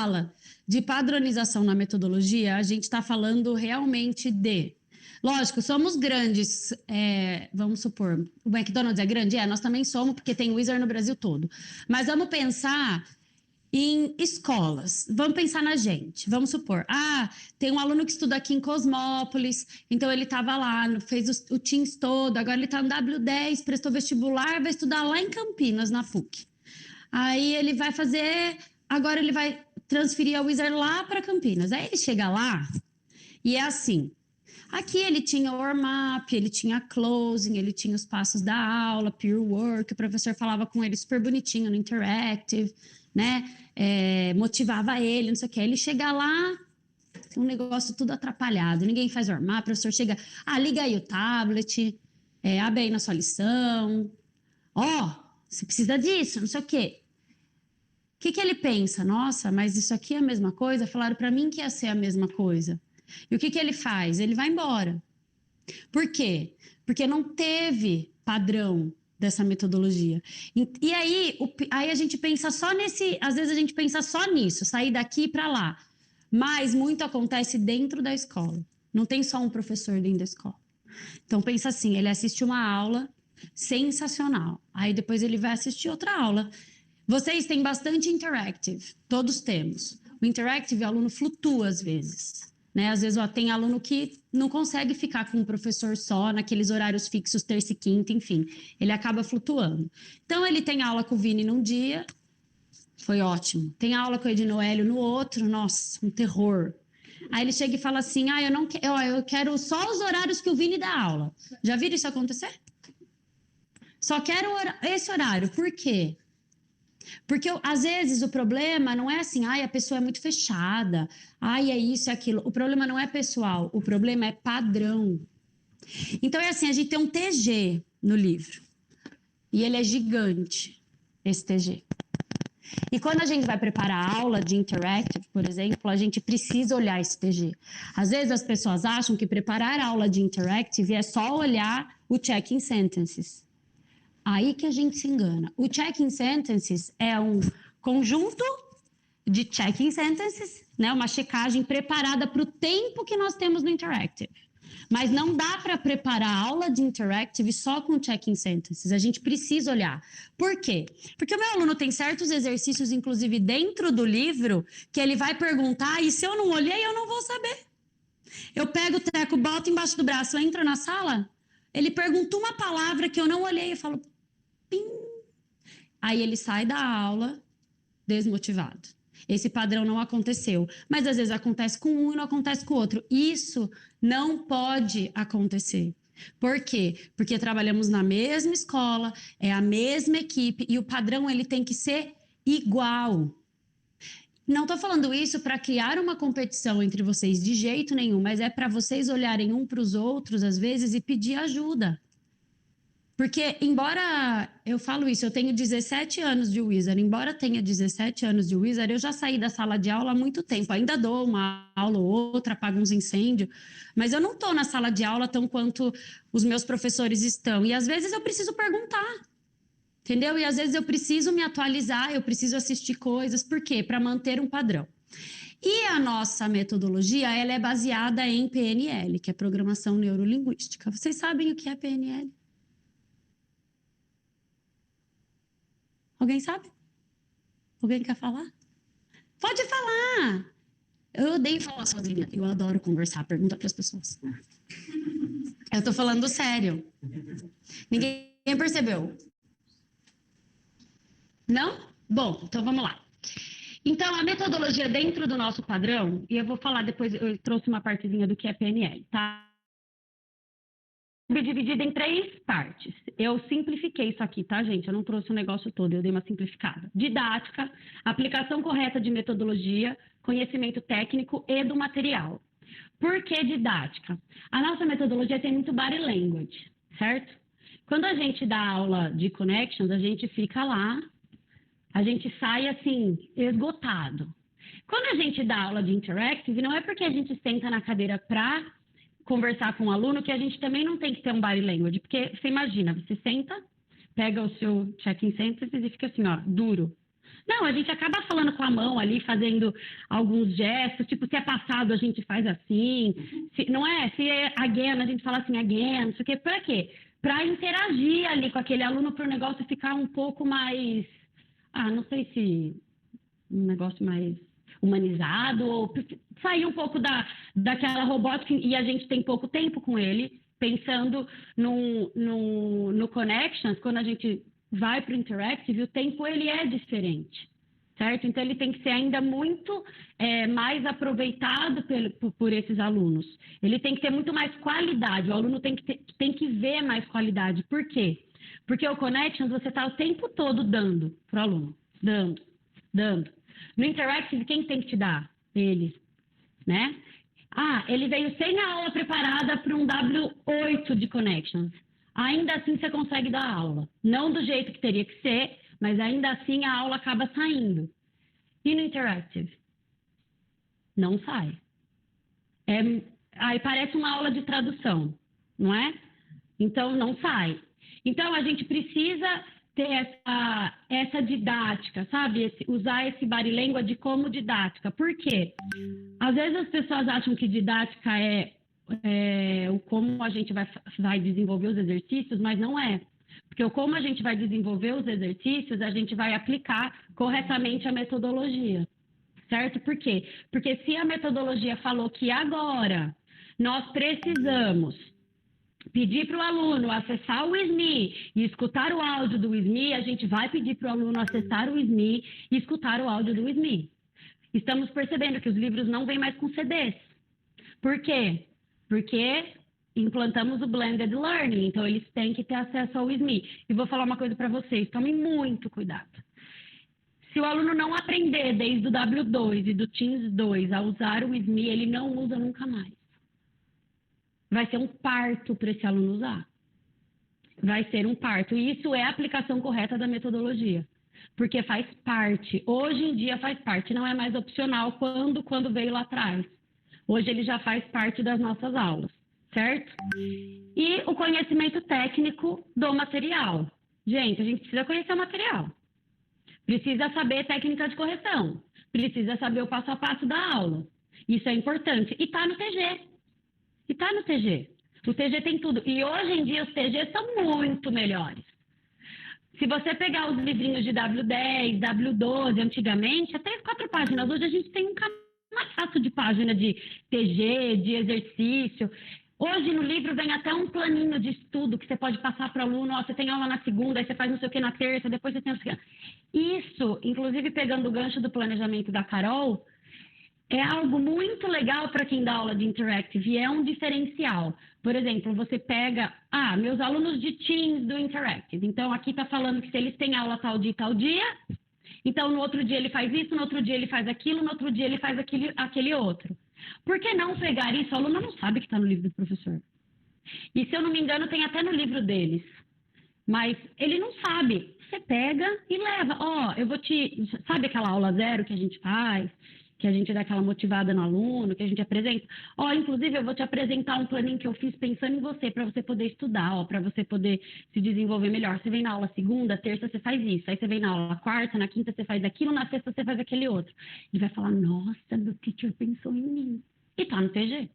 fala de padronização na metodologia, a gente está falando realmente de... Lógico, somos grandes, vamos supor, o McDonald's é grande? Nós também somos, porque tem Wizard no Brasil todo. Mas vamos pensar em escolas, vamos pensar na gente, vamos supor, tem um aluno que estuda aqui em Cosmópolis, então ele estava lá, fez o Teams todo, agora ele está no W10, prestou vestibular, vai estudar lá em Campinas, na PUC. Aí ele vai agora ele vai transferir a Wizard lá para Campinas. Aí ele chega lá e é assim, aqui ele tinha o warm-up, ele tinha closing, ele tinha os passos da aula, peer work, o professor falava com ele super bonitinho no interactive, né? Motivava ele, não sei o que. Ele chega lá, um negócio tudo atrapalhado, ninguém faz warm-up, o professor chega, liga aí o tablet, abre aí na sua lição, você precisa disso, não sei o quê. O que ele pensa? Nossa, mas isso aqui é a mesma coisa? Falaram para mim que ia ser a mesma coisa. E o que ele faz? Ele vai embora. Por quê? Porque não teve padrão dessa metodologia. E aí a gente pensa só às vezes a gente pensa só nisso, sair daqui para lá. Mas muito acontece dentro da escola. Não tem só um professor dentro da escola. Então pensa assim, ele assiste uma aula sensacional. Aí depois ele vai assistir outra aula. Vocês têm bastante interactive, todos temos. O interactive, o aluno flutua às vezes. Né? Às vezes tem aluno que não consegue ficar com um professor só, naqueles horários fixos, terça e quinta, enfim. Ele acaba flutuando. Então, ele tem aula com o Vini num dia, foi ótimo. Tem aula com o Ednoélio no outro, nossa, um terror. Aí ele chega e fala assim, eu quero só os horários que o Vini dá aula. Já viram isso acontecer? Só quero esse horário. Por quê? Porque, às vezes, o problema não é assim, a pessoa é muito fechada, é isso, é aquilo. O problema não é pessoal, o problema é padrão. Então, é assim, a gente tem um TG no livro. E ele é gigante, esse TG. E quando a gente vai preparar a aula de interactive, por exemplo, a gente precisa olhar esse TG. Às vezes, as pessoas acham que preparar a aula de interactive é só olhar o check-in sentences. Aí que a gente se engana. O check-in sentences é um conjunto de check-in sentences, né? Uma checagem preparada para o tempo que nós temos no interactive. Mas não dá para preparar a aula de interactive só com check-in sentences. A gente precisa olhar. Por quê? Porque o meu aluno tem certos exercícios, inclusive dentro do livro, que ele vai perguntar e se eu não olhei, eu não vou saber. Eu pego o treco, boto embaixo do braço, entro na sala, ele pergunta uma palavra que eu não olhei e falo... Pim. Aí ele sai da aula desmotivado. Esse padrão não aconteceu. Mas às vezes acontece com um e não acontece com o outro. Isso não pode acontecer. Por quê? Porque trabalhamos na mesma escola, é a mesma equipe e o padrão ele tem que ser igual. Não estou falando isso para criar uma competição entre vocês de jeito nenhum, mas é para vocês olharem um para os outros às vezes e pedir ajuda. Porque, embora eu falo isso, eu tenho 17 anos de Wizard, embora tenha 17 anos de Wizard, eu já saí da sala de aula há muito tempo. Ainda dou uma aula ou outra, apago uns incêndios, mas eu não estou na sala de aula tão quanto os meus professores estão. E às vezes eu preciso perguntar, entendeu? E às vezes eu preciso me atualizar, eu preciso assistir coisas. Por quê? Para manter um padrão. E a nossa metodologia, ela é baseada em PNL, que é Programação Neurolinguística. Vocês sabem o que é PNL? Alguém sabe? Alguém quer falar? Pode falar! Eu odeio falar sozinha. Eu adoro conversar. Pergunta para as pessoas. Eu tô falando sério. Ninguém percebeu? Não? Bom, então vamos lá. Então, a metodologia dentro do nosso padrão, e eu vou falar depois, eu trouxe uma partezinha do que é PNL, tá? Dividida em 3 partes. Eu simplifiquei isso aqui, tá, gente? Eu não trouxe o negócio todo, eu dei uma simplificada. Didática, aplicação correta de metodologia, conhecimento técnico e do material. Por que didática? A nossa metodologia tem muito body language, certo? Quando a gente dá aula de connections, a gente fica lá, a gente sai assim, esgotado. Quando a gente dá aula de interactive, não é porque a gente senta na cadeira para conversar com o aluno, que a gente também não tem que ter um body language, porque você imagina, você senta, pega o seu check-in sentences e fica assim, ó, duro. Não, a gente acaba falando com a mão ali, fazendo alguns gestos, tipo, se é passado a gente faz assim, não é? Se é again, a gente fala assim, again, não sei o quê. Pra quê? Para interagir ali com aquele aluno, para o negócio ficar um pouco mais, não sei se um negócio mais humanizado, ou sair um pouco daquela robótica, e a gente tem pouco tempo com ele, pensando no Connections, quando a gente vai para o Interactive, o tempo ele é diferente, certo? Então, ele tem que ser ainda muito mais aproveitado por esses alunos. Ele tem que ter muito mais qualidade, o aluno tem que ver mais qualidade. Por quê? Porque o Connections, você está o tempo todo dando para o aluno, dando. No Interactive, quem tem que te dar? Ele, né? Ele veio sem a aula preparada para um W8 de Connections. Ainda assim, você consegue dar aula. Não do jeito que teria que ser, mas ainda assim a aula acaba saindo. E no Interactive? Não sai. Aí parece uma aula de tradução, não é? Então, não sai. Então, a gente precisa ter essa didática, sabe? Usar esse body language como didática. Por quê? Às vezes as pessoas acham que didática é o como a gente vai desenvolver os exercícios, mas não é. Porque o como a gente vai desenvolver os exercícios, a gente vai aplicar corretamente a metodologia. Certo? Por quê? Porque se a metodologia falou que agora nós precisamos pedir para o aluno acessar o SME e escutar o áudio do SME, a gente vai pedir para o aluno acessar o SME e escutar o áudio do SME. Estamos percebendo que os livros não vêm mais com CDs. Por quê? Porque implantamos o Blended Learning, então eles têm que ter acesso ao SME. E vou falar uma coisa para vocês, tomem muito cuidado. Se o aluno não aprender desde o W2 e do Teams 2 a usar o SME, ele não usa nunca mais. Vai ser um parto para esse aluno usar. Vai ser um parto. E isso é a aplicação correta da metodologia. Porque faz parte. Hoje em dia faz parte. Não é mais opcional quando veio lá atrás. Hoje ele já faz parte das nossas aulas. Certo? E o conhecimento técnico do material. Gente, a gente precisa conhecer o material. Precisa saber técnica de correção. Precisa saber o passo a passo da aula. Isso é importante. E está no TG. O TG tem tudo. E hoje em dia os TGs são muito melhores. Se você pegar os livrinhos de W10, W12, antigamente, até 4 páginas. Hoje a gente tem um camaço de página de TG, de exercício. Hoje no livro vem até um planinho de estudo que você pode passar para o aluno. Você tem aula na segunda, aí você faz não sei o que na terça, depois você tem não sei o que. Isso, inclusive pegando o gancho do planejamento da Carol, é algo muito legal para quem dá aula de Interactive e é um diferencial. Por exemplo, você pega, meus alunos de Teams do Interactive. Então, aqui está falando que se eles têm aula tal dia e tal dia, então no outro dia ele faz isso, no outro dia ele faz aquilo, no outro dia ele faz aquele outro. Por que não pegar isso? O aluno não sabe que está no livro do professor. E se eu não me engano, tem até no livro deles. Mas ele não sabe. Você pega e leva. Sabe aquela aula zero que a gente faz? Que a gente dá aquela motivada no aluno, que a gente apresenta. Inclusive, eu vou te apresentar um planinho que eu fiz pensando em você, para você poder estudar, para você poder se desenvolver melhor. Você vem na aula segunda, terça, você faz isso. Aí você vem na aula quarta, na quinta, você faz aquilo, na sexta, você faz aquele outro. Ele vai falar, nossa, meu teacher pensou em mim. E tá no TG.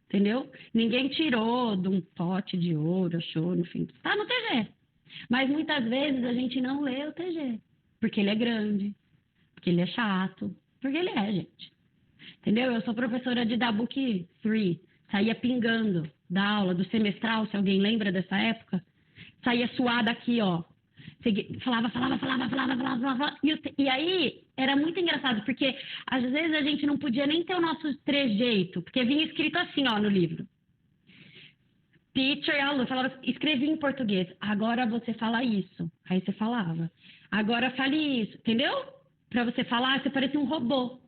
Entendeu? Ninguém tirou de um pote de ouro, achou, no fim. Tá no TG. Mas muitas vezes a gente não lê o TG. Porque ele é grande, porque ele é chato. Porque ele é, gente. Entendeu? Eu sou professora de DABUC 3. Saía pingando da aula do semestral, se alguém lembra dessa época. Saía suada aqui, ó. Falava. E aí, era muito engraçado, porque às vezes a gente não podia nem ter o nosso trejeito, porque vinha escrito assim, ó, no livro. Teacher, aluno, escrevia em português. Agora você fala isso. Aí você falava. Agora fale isso. Entendeu? Para você falar, você parecia um robô.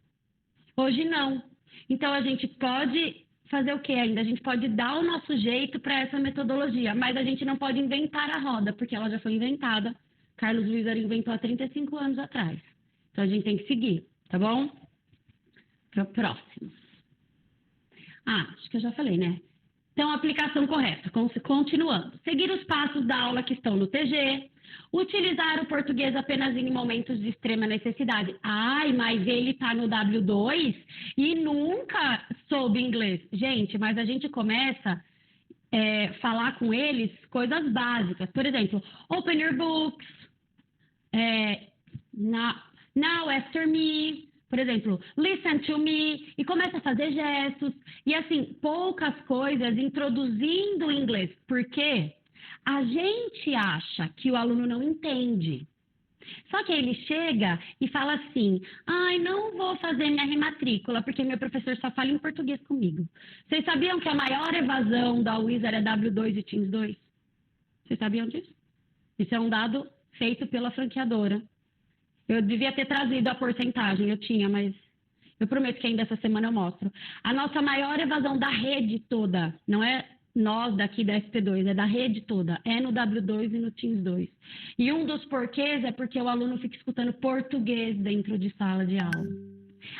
Hoje não. Então, a gente pode fazer o quê ainda? A gente pode dar o nosso jeito para essa metodologia, mas a gente não pode inventar a roda, porque ela já foi inventada. Carlos Luiz inventou há 35 anos atrás. Então, a gente tem que seguir, tá bom? Para o próximo. Acho que eu já falei, né? Então, aplicação correta. Continuando. Seguir os passos da aula que estão no TG. Utilizar o português apenas em momentos de extrema necessidade. Ai, mas ele está no W2 e nunca soube inglês. Gente, mas a gente começa a falar com eles coisas básicas. Por exemplo, open your books, now after me. Por exemplo, listen to me, e começa a fazer gestos, e assim, poucas coisas introduzindo o inglês, porque a gente acha que o aluno não entende. Só que aí ele chega e fala assim, ai, não vou fazer minha rematrícula, porque meu professor só fala em português comigo. Vocês sabiam que a maior evasão da Wizard é W2 e Teams 2? Vocês sabiam disso? Isso é um dado feito pela franqueadora. Eu devia ter trazido a porcentagem, eu tinha, mas eu prometo que ainda essa semana eu mostro. A nossa maior evasão da rede toda, não é nós daqui da SP2, é da rede toda, é no W2 e no Teams 2. E um dos porquês é porque o aluno fica escutando português dentro de sala de aula.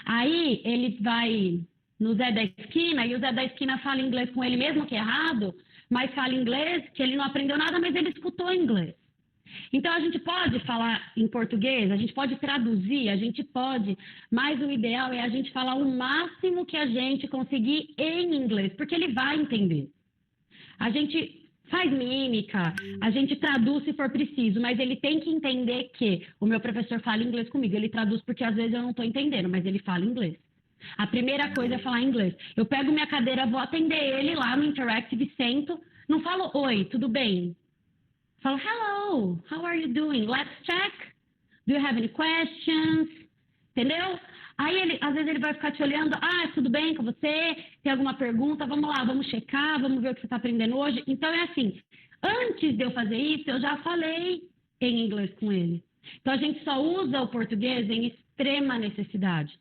Aí ele vai no Zé da Esquina, e o Zé da Esquina fala inglês com ele mesmo, que é errado, mas fala inglês, que ele não aprendeu nada, mas ele escutou inglês. Então, a gente pode falar em português, a gente pode traduzir, a gente pode, mas o ideal é a gente falar o máximo que a gente conseguir em inglês, porque ele vai entender. A gente faz mímica, a gente traduz se for preciso, mas ele tem que entender que o meu professor fala inglês comigo, ele traduz porque às vezes eu não estou entendendo, mas ele fala inglês. A primeira coisa é falar inglês. Eu pego minha cadeira, vou atender ele lá no Interactive, sento, não falo oi, tudo bem? Falo, hello, how are you doing? Let's check. Do you have any questions? Entendeu? Aí, às vezes, ele vai ficar te olhando. Ah, tudo bem com você? Tem alguma pergunta? Vamos lá, vamos checar, vamos ver o que você está aprendendo hoje. Então, é assim, antes de eu fazer isso, eu já falei em inglês com ele. Então, a gente só usa o português em extrema necessidade.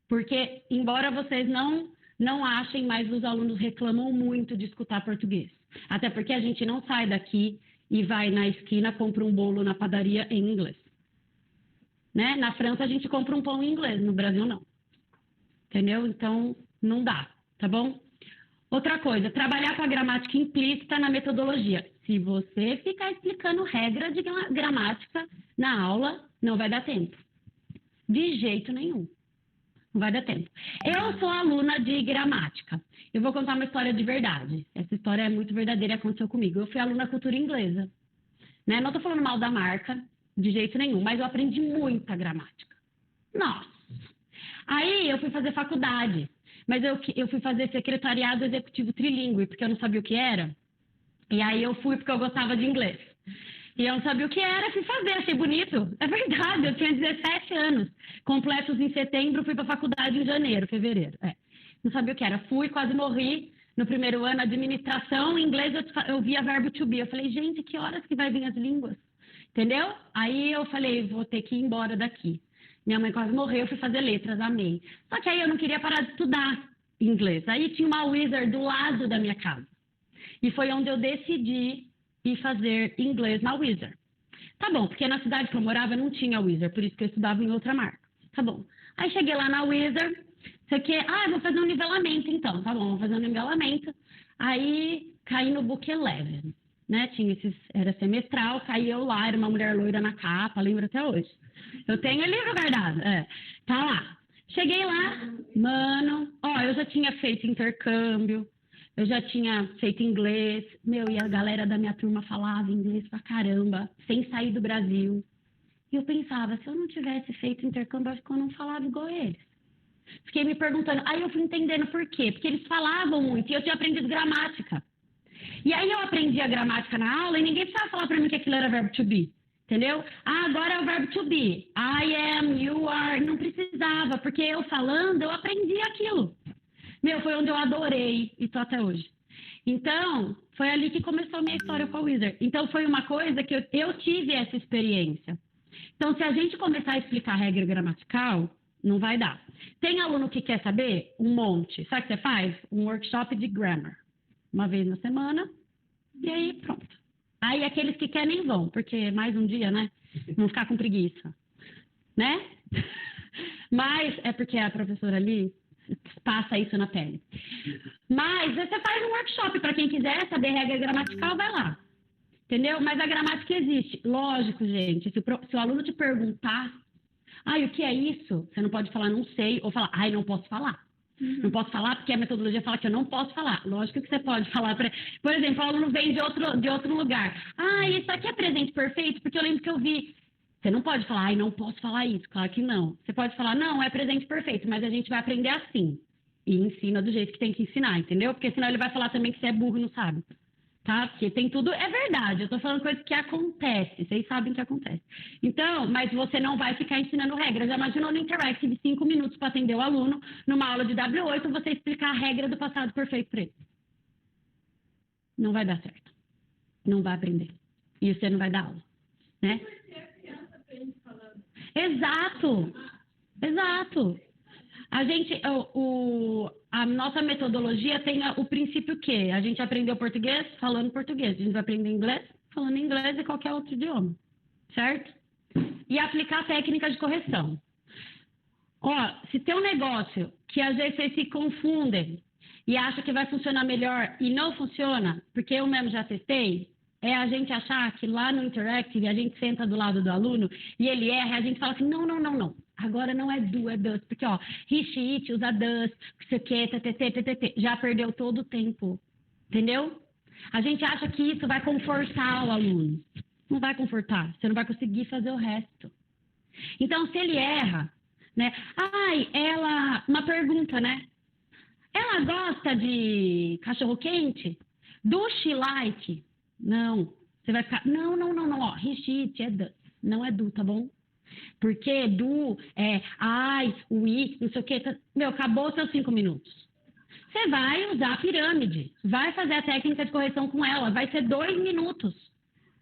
Porque, embora vocês não achem, mas os alunos reclamam muito de escutar português. Até porque a gente não sai daqui e vai na esquina, compra um bolo na padaria em inglês. Né? Na França, a gente compra um pão em inglês, no Brasil, não. Entendeu? Então, não dá, tá bom? Outra coisa, trabalhar com a gramática implícita na metodologia. Se você ficar explicando regra de gramática na aula, não vai dar tempo. De jeito nenhum. Não vai dar tempo. Eu sou aluna de gramática. Eu vou contar uma história de verdade. Essa história é muito verdadeira e aconteceu comigo. Eu fui aluna cultura inglesa. Né? Não estou falando mal da marca, de jeito nenhum, mas eu aprendi muita gramática. Nossa! Aí eu fui fazer faculdade, mas eu fui fazer secretariado executivo trilingüe, porque eu não sabia o que era. E aí eu fui porque eu gostava de inglês. E eu não sabia o que era, fui fazer, achei bonito. É verdade, eu tinha 17 anos. Completos em setembro, fui para a faculdade em janeiro, fevereiro. Não sabia o que era. Fui, quase morri. No primeiro ano, administração, em inglês eu via verbo to be. Eu falei, gente, que horas que vai vir as línguas? Entendeu? Aí eu falei, vou ter que ir embora daqui. Minha mãe quase morreu, eu fui fazer letras, amei. Só que aí eu não queria parar de estudar inglês. Aí tinha uma Wizard do lado da minha casa. E foi onde eu decidi ir fazer inglês na Wizard. Tá bom, porque na cidade que eu morava não tinha Wizard, por isso que eu estudava em outra marca. Tá bom. Aí cheguei lá na Wizard, isso aqui, vou fazer um nivelamento então. Tá bom, vou fazer um nivelamento. Aí caí no Book 11, né? Era semestral, caí eu lá, era uma mulher loira na capa, lembro até hoje. Eu tenho o livro guardado, tá lá. Cheguei lá, mano, eu já tinha feito intercâmbio, eu já tinha feito inglês, e a galera da minha turma falava inglês pra caramba, sem sair do Brasil. E eu pensava, se eu não tivesse feito intercâmbio, acho que eu não falava igual eles. Fiquei me perguntando, aí eu fui entendendo por quê, porque eles falavam muito e eu tinha aprendido gramática. E aí eu aprendi a gramática na aula e ninguém precisava falar pra mim que aquilo era verbo to be, entendeu? Agora é o verbo to be, I am, you are, não precisava, porque eu falando, eu aprendi aquilo. Foi onde eu adorei e tô até hoje. Então, foi ali que começou a minha história com a Wizard. Então, foi uma coisa que eu tive essa experiência. Então, se a gente começar a explicar regra gramatical, não vai dar. Tem aluno que quer saber? Um monte. Sabe o que você faz? Um workshop de grammar. Uma vez na semana, e aí pronto. Aí aqueles que querem nem vão, porque mais um dia, né? Vão ficar com preguiça. Né? Mas é porque a professora ali passa isso na pele. Mas você faz um workshop para quem quiser saber regra gramatical, vai lá. Entendeu? Mas a gramática existe. Lógico, gente. Se o aluno te perguntar, o que é isso? Você não pode falar não sei, ou falar, não posso falar. Não posso falar porque a metodologia fala que eu não posso falar. Lógico que você pode falar. Por exemplo, o aluno vem de outro lugar. Isso aqui é presente perfeito porque eu lembro que eu vi. Você não pode falar, não posso falar isso. Claro que não. Você pode falar, não, é presente perfeito, mas a gente vai aprender assim. E ensina do jeito que tem que ensinar, entendeu? Porque senão ele vai falar também que você é burro e não sabe. Tá? Porque tem tudo, é verdade, eu tô falando coisa que acontece, vocês sabem que acontece. Então, mas você não vai ficar ensinando regras. Já imaginou no Interactive 5 minutos para atender o aluno, numa aula de W8, você explicar a regra do passado perfeito para ele. Não vai dar certo. Não vai aprender. E você não vai dar aula, né? Exato. A nossa metodologia tem o princípio que a gente aprendeu português falando português, a gente vai aprender inglês falando inglês e qualquer outro idioma, certo? E aplicar técnica de correção. Se tem um negócio que às vezes vocês se confundem e acham que vai funcionar melhor e não funciona, porque eu mesmo já testei, é a gente achar que lá no Interactive a gente senta do lado do aluno e ele erra, a gente fala assim, não. Agora não é do, é does. Porque, he, she, it, usa does, não sei o quê, ttt. Já perdeu todo o tempo. Entendeu? A gente acha que isso vai confortar o aluno. Não vai confortar. Você não vai conseguir fazer o resto. Então, se ele erra, né? Uma pergunta, né? Ela gosta de cachorro-quente? Do she like? Não. Você vai ficar, não. He, she, it, é does. Não é do, tá bom? Porque do, we, não sei o que, acabou os seus 5 minutos. Você vai usar a pirâmide, vai fazer a técnica de correção com ela, vai ser 2 minutos.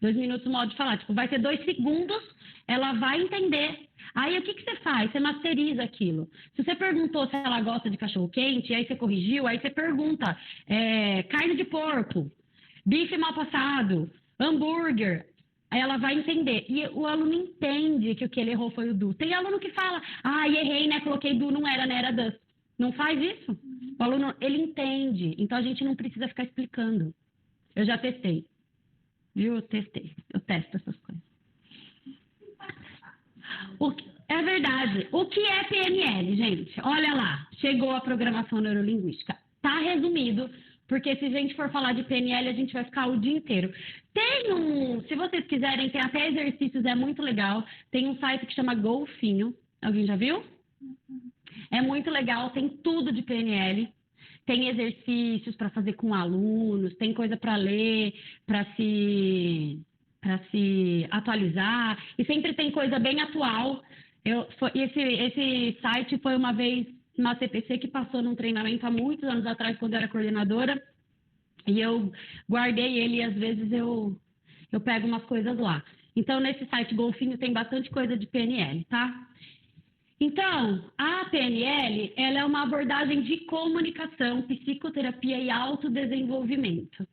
2 minutos, modo de falar, vai ser 2 segundos, ela vai entender. Aí, o que você faz? Você masteriza aquilo. Se você perguntou se ela gosta de cachorro-quente, aí você corrigiu, aí você pergunta, carne de porco, bife mal passado, hambúrguer. Aí ela vai entender. E o aluno entende que o que ele errou foi o do. Tem aluno que fala, errei, né? Coloquei do, não era, né? Era does. Não faz isso. O aluno, ele entende. Então, a gente não precisa ficar explicando. Eu já testei. Viu? Eu testei. Eu testo essas coisas. É verdade. O que é PNL, gente? Olha lá. Chegou a programação neurolinguística. Tá resumido. Porque se a gente for falar de PNL, a gente vai ficar o dia inteiro. Se vocês quiserem, tem até exercícios, é muito legal. Tem um site que chama Golfinho. Alguém já viu? É muito legal, tem tudo de PNL. Tem exercícios para fazer com alunos, tem coisa para ler, para se atualizar. E sempre tem coisa bem atual. Esse site foi uma vez uma CPC que passou num treinamento há muitos anos atrás, quando eu era coordenadora, e eu guardei ele e às vezes eu pego umas coisas lá. Então, nesse site Golfinho tem bastante coisa de PNL, tá? Então, a PNL, ela é uma abordagem de comunicação, psicoterapia e autodesenvolvimento.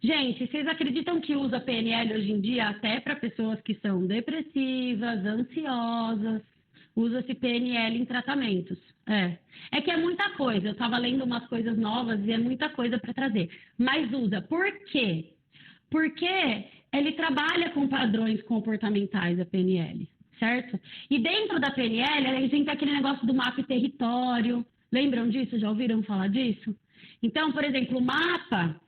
Gente, vocês acreditam que usa PNL hoje em dia até para pessoas que são depressivas, ansiosas? Usa-se PNL em tratamentos. É que é muita coisa. Eu estava lendo umas coisas novas e é muita coisa para trazer. Mas usa. Por quê? Porque ele trabalha com padrões comportamentais, a PNL, certo? E dentro da PNL, a gente tem aquele negócio do mapa e território. Lembram disso? Já ouviram falar disso? Então, por exemplo, o mapa,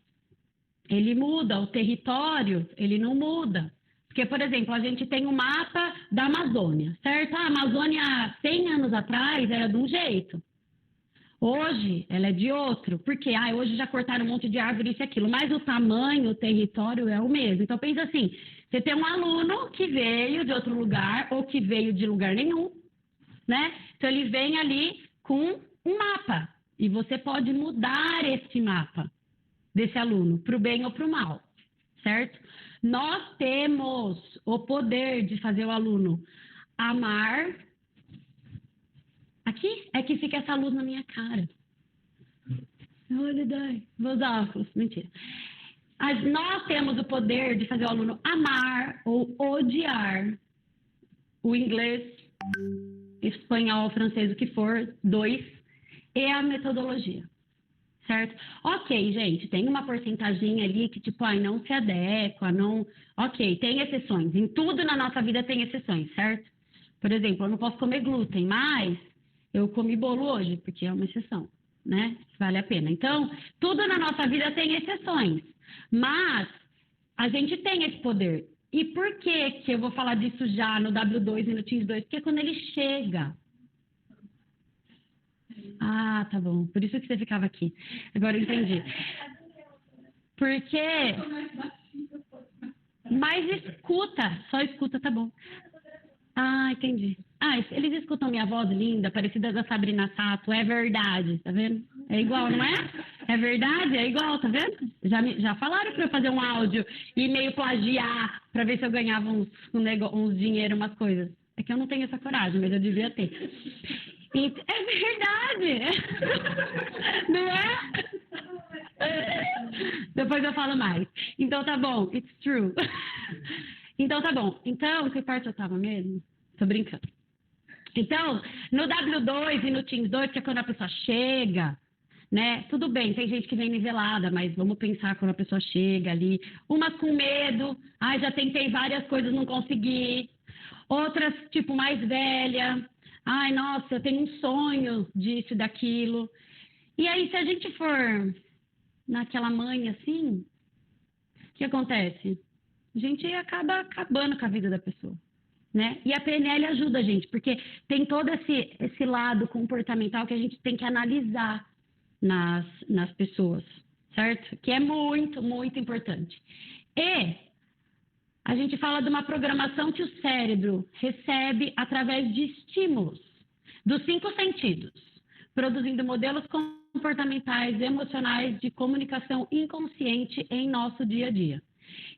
ele muda. O território, ele não muda. Porque, por exemplo, a gente tem o mapa da Amazônia, certo? A Amazônia, 100 anos atrás, era de um jeito. Hoje, ela é de outro. Porque, hoje já cortaram um monte de árvore, isso e aquilo. Mas o tamanho, o território é o mesmo. Então, pensa assim, você tem um aluno que veio de outro lugar ou que veio de lugar nenhum, né? Então, ele vem ali com um mapa. E você pode mudar esse mapa desse aluno para o bem ou para o mal, certo? Nós temos o poder de fazer o aluno amar. Aqui é que fica essa luz na minha cara. Vou usar óculos, mentira. Nós temos o poder de fazer o aluno amar ou odiar o inglês, espanhol, francês, o que for, 2. e a metodologia. Certo? Ok, gente, tem uma porcentagem ali que, tipo, ai, não se adequa, não... Ok, tem exceções. Em tudo na nossa vida tem exceções, certo? Por exemplo, eu não posso comer glúten, mas eu comi bolo hoje, porque é uma exceção, né? Vale a pena. Então, tudo na nossa vida tem exceções. Mas a gente tem esse poder. E por que eu vou falar disso já no W2 e no Teams 2? Porque quando ele chega... Ah, tá bom. Por isso que você ficava aqui. Agora eu entendi. Porque... Mas escuta. Só escuta, tá bom. Ah, entendi. Ah, eles escutam minha voz linda, parecida da Sabrina Sato. É verdade, tá vendo? É igual, não é? É verdade? É igual, tá vendo? Já falaram pra eu fazer um áudio e meio plagiar pra ver se eu ganhava uns dinheiro, umas coisas. É que eu não tenho essa coragem, mas eu devia ter. É verdade! Não é? Depois eu falo mais. Então tá bom, it's true. Então tá bom. Então, que parte eu tava mesmo? Tô brincando. Então, no W2 e no Teams 2, que é quando a pessoa chega, né? Tudo bem, tem gente que vem nivelada, mas vamos pensar quando a pessoa chega ali. Umas com medo, ai, já tentei várias coisas, não consegui. Outras, tipo, mais velha. Ai, nossa, eu tenho um sonho disso e daquilo. E aí, se a gente for naquela manha assim, o que acontece? A gente acaba acabando com a vida da pessoa, né? E a PNL ajuda a gente, porque tem todo esse lado comportamental que a gente tem que analisar nas pessoas, certo? Que é muito, muito importante. E a gente fala de uma programação que o cérebro recebe através de estímulos dos 5 sentidos, produzindo modelos comportamentais, emocionais de comunicação inconsciente em nosso dia a dia.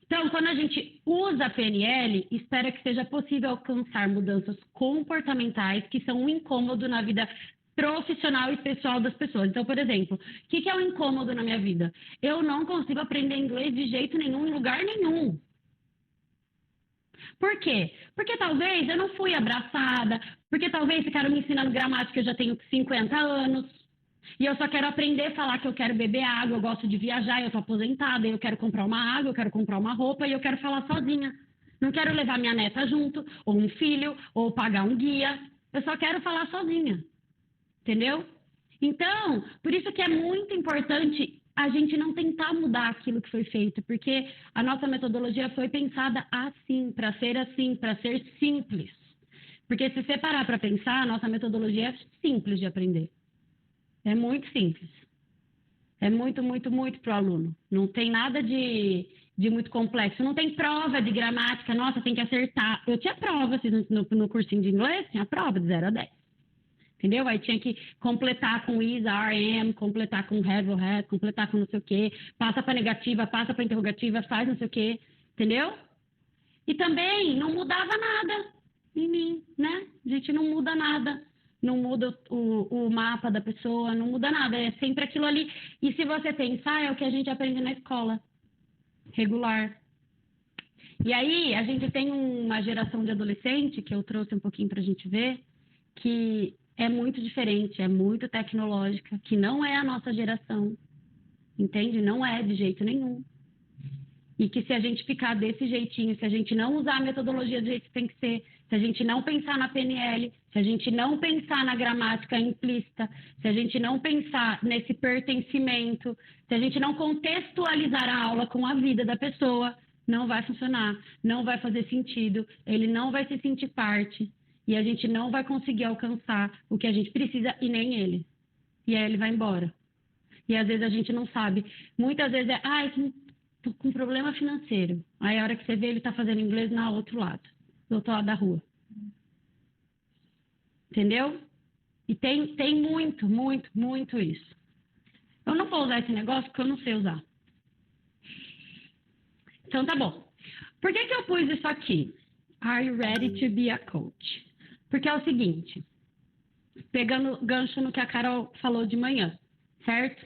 Então, quando a gente usa a PNL, espera que seja possível alcançar mudanças comportamentais que são um incômodo na vida profissional e pessoal das pessoas. Então, por exemplo, o que é um incômodo na minha vida? Eu não consigo aprender inglês de jeito nenhum, em lugar nenhum. Por quê? Porque talvez eu não fui abraçada, porque talvez ficaram me ensinando gramática, eu já tenho 50 anos, e eu só quero aprender a falar que eu quero beber água, eu gosto de viajar, eu tô aposentada, eu quero comprar uma água, eu quero comprar uma roupa e eu quero falar sozinha. Não quero levar minha neta junto, ou um filho, ou pagar um guia. Eu só quero falar sozinha. Entendeu? Então, por isso que é muito importante a gente não tentar mudar aquilo que foi feito, porque a nossa metodologia foi pensada assim, para ser simples. Porque se você parar para pensar, a nossa metodologia é simples de aprender. É muito simples. É muito, muito, muito para o aluno. Não tem nada de muito complexo. Não tem prova de gramática. Nossa, tem que acertar. Eu tinha prova assim, no cursinho de inglês, tinha prova de 0 a 10. Entendeu? Aí tinha que completar com is, are, am, completar com have or has, completar com não sei o quê. Passa para negativa, passa para interrogativa, faz não sei o quê. Entendeu? E também não mudava nada em mim, né? A gente não muda nada. Não muda o mapa da pessoa, não muda nada. É sempre aquilo ali. E se você pensar, é o que a gente aprende na escola. Regular. E aí, a gente tem uma geração de adolescente, que eu trouxe um pouquinho para a gente ver, que é muito diferente, é muito tecnológica, que não é a nossa geração. Entende? Não é de jeito nenhum. E que se a gente ficar desse jeitinho, se a gente não usar a metodologia do jeito que tem que ser, se a gente não pensar na PNL, se a gente não pensar na gramática implícita, se a gente não pensar nesse pertencimento, se a gente não contextualizar a aula com a vida da pessoa, não vai funcionar, não vai fazer sentido, ele não vai se sentir parte e a gente não vai conseguir alcançar o que a gente precisa e nem ele. E aí ele vai embora. E às vezes a gente não sabe. Muitas vezes tô com problema financeiro. Aí a hora que você vê, ele tá fazendo inglês na outro lado, do outro lado da rua. Entendeu? E tem muito, muito, muito isso. Eu não vou usar esse negócio porque eu não sei usar. Então tá bom. Por que eu pus isso aqui? Are you ready to be a coach? Porque é o seguinte, pegando gancho no que a Carol falou de manhã, certo?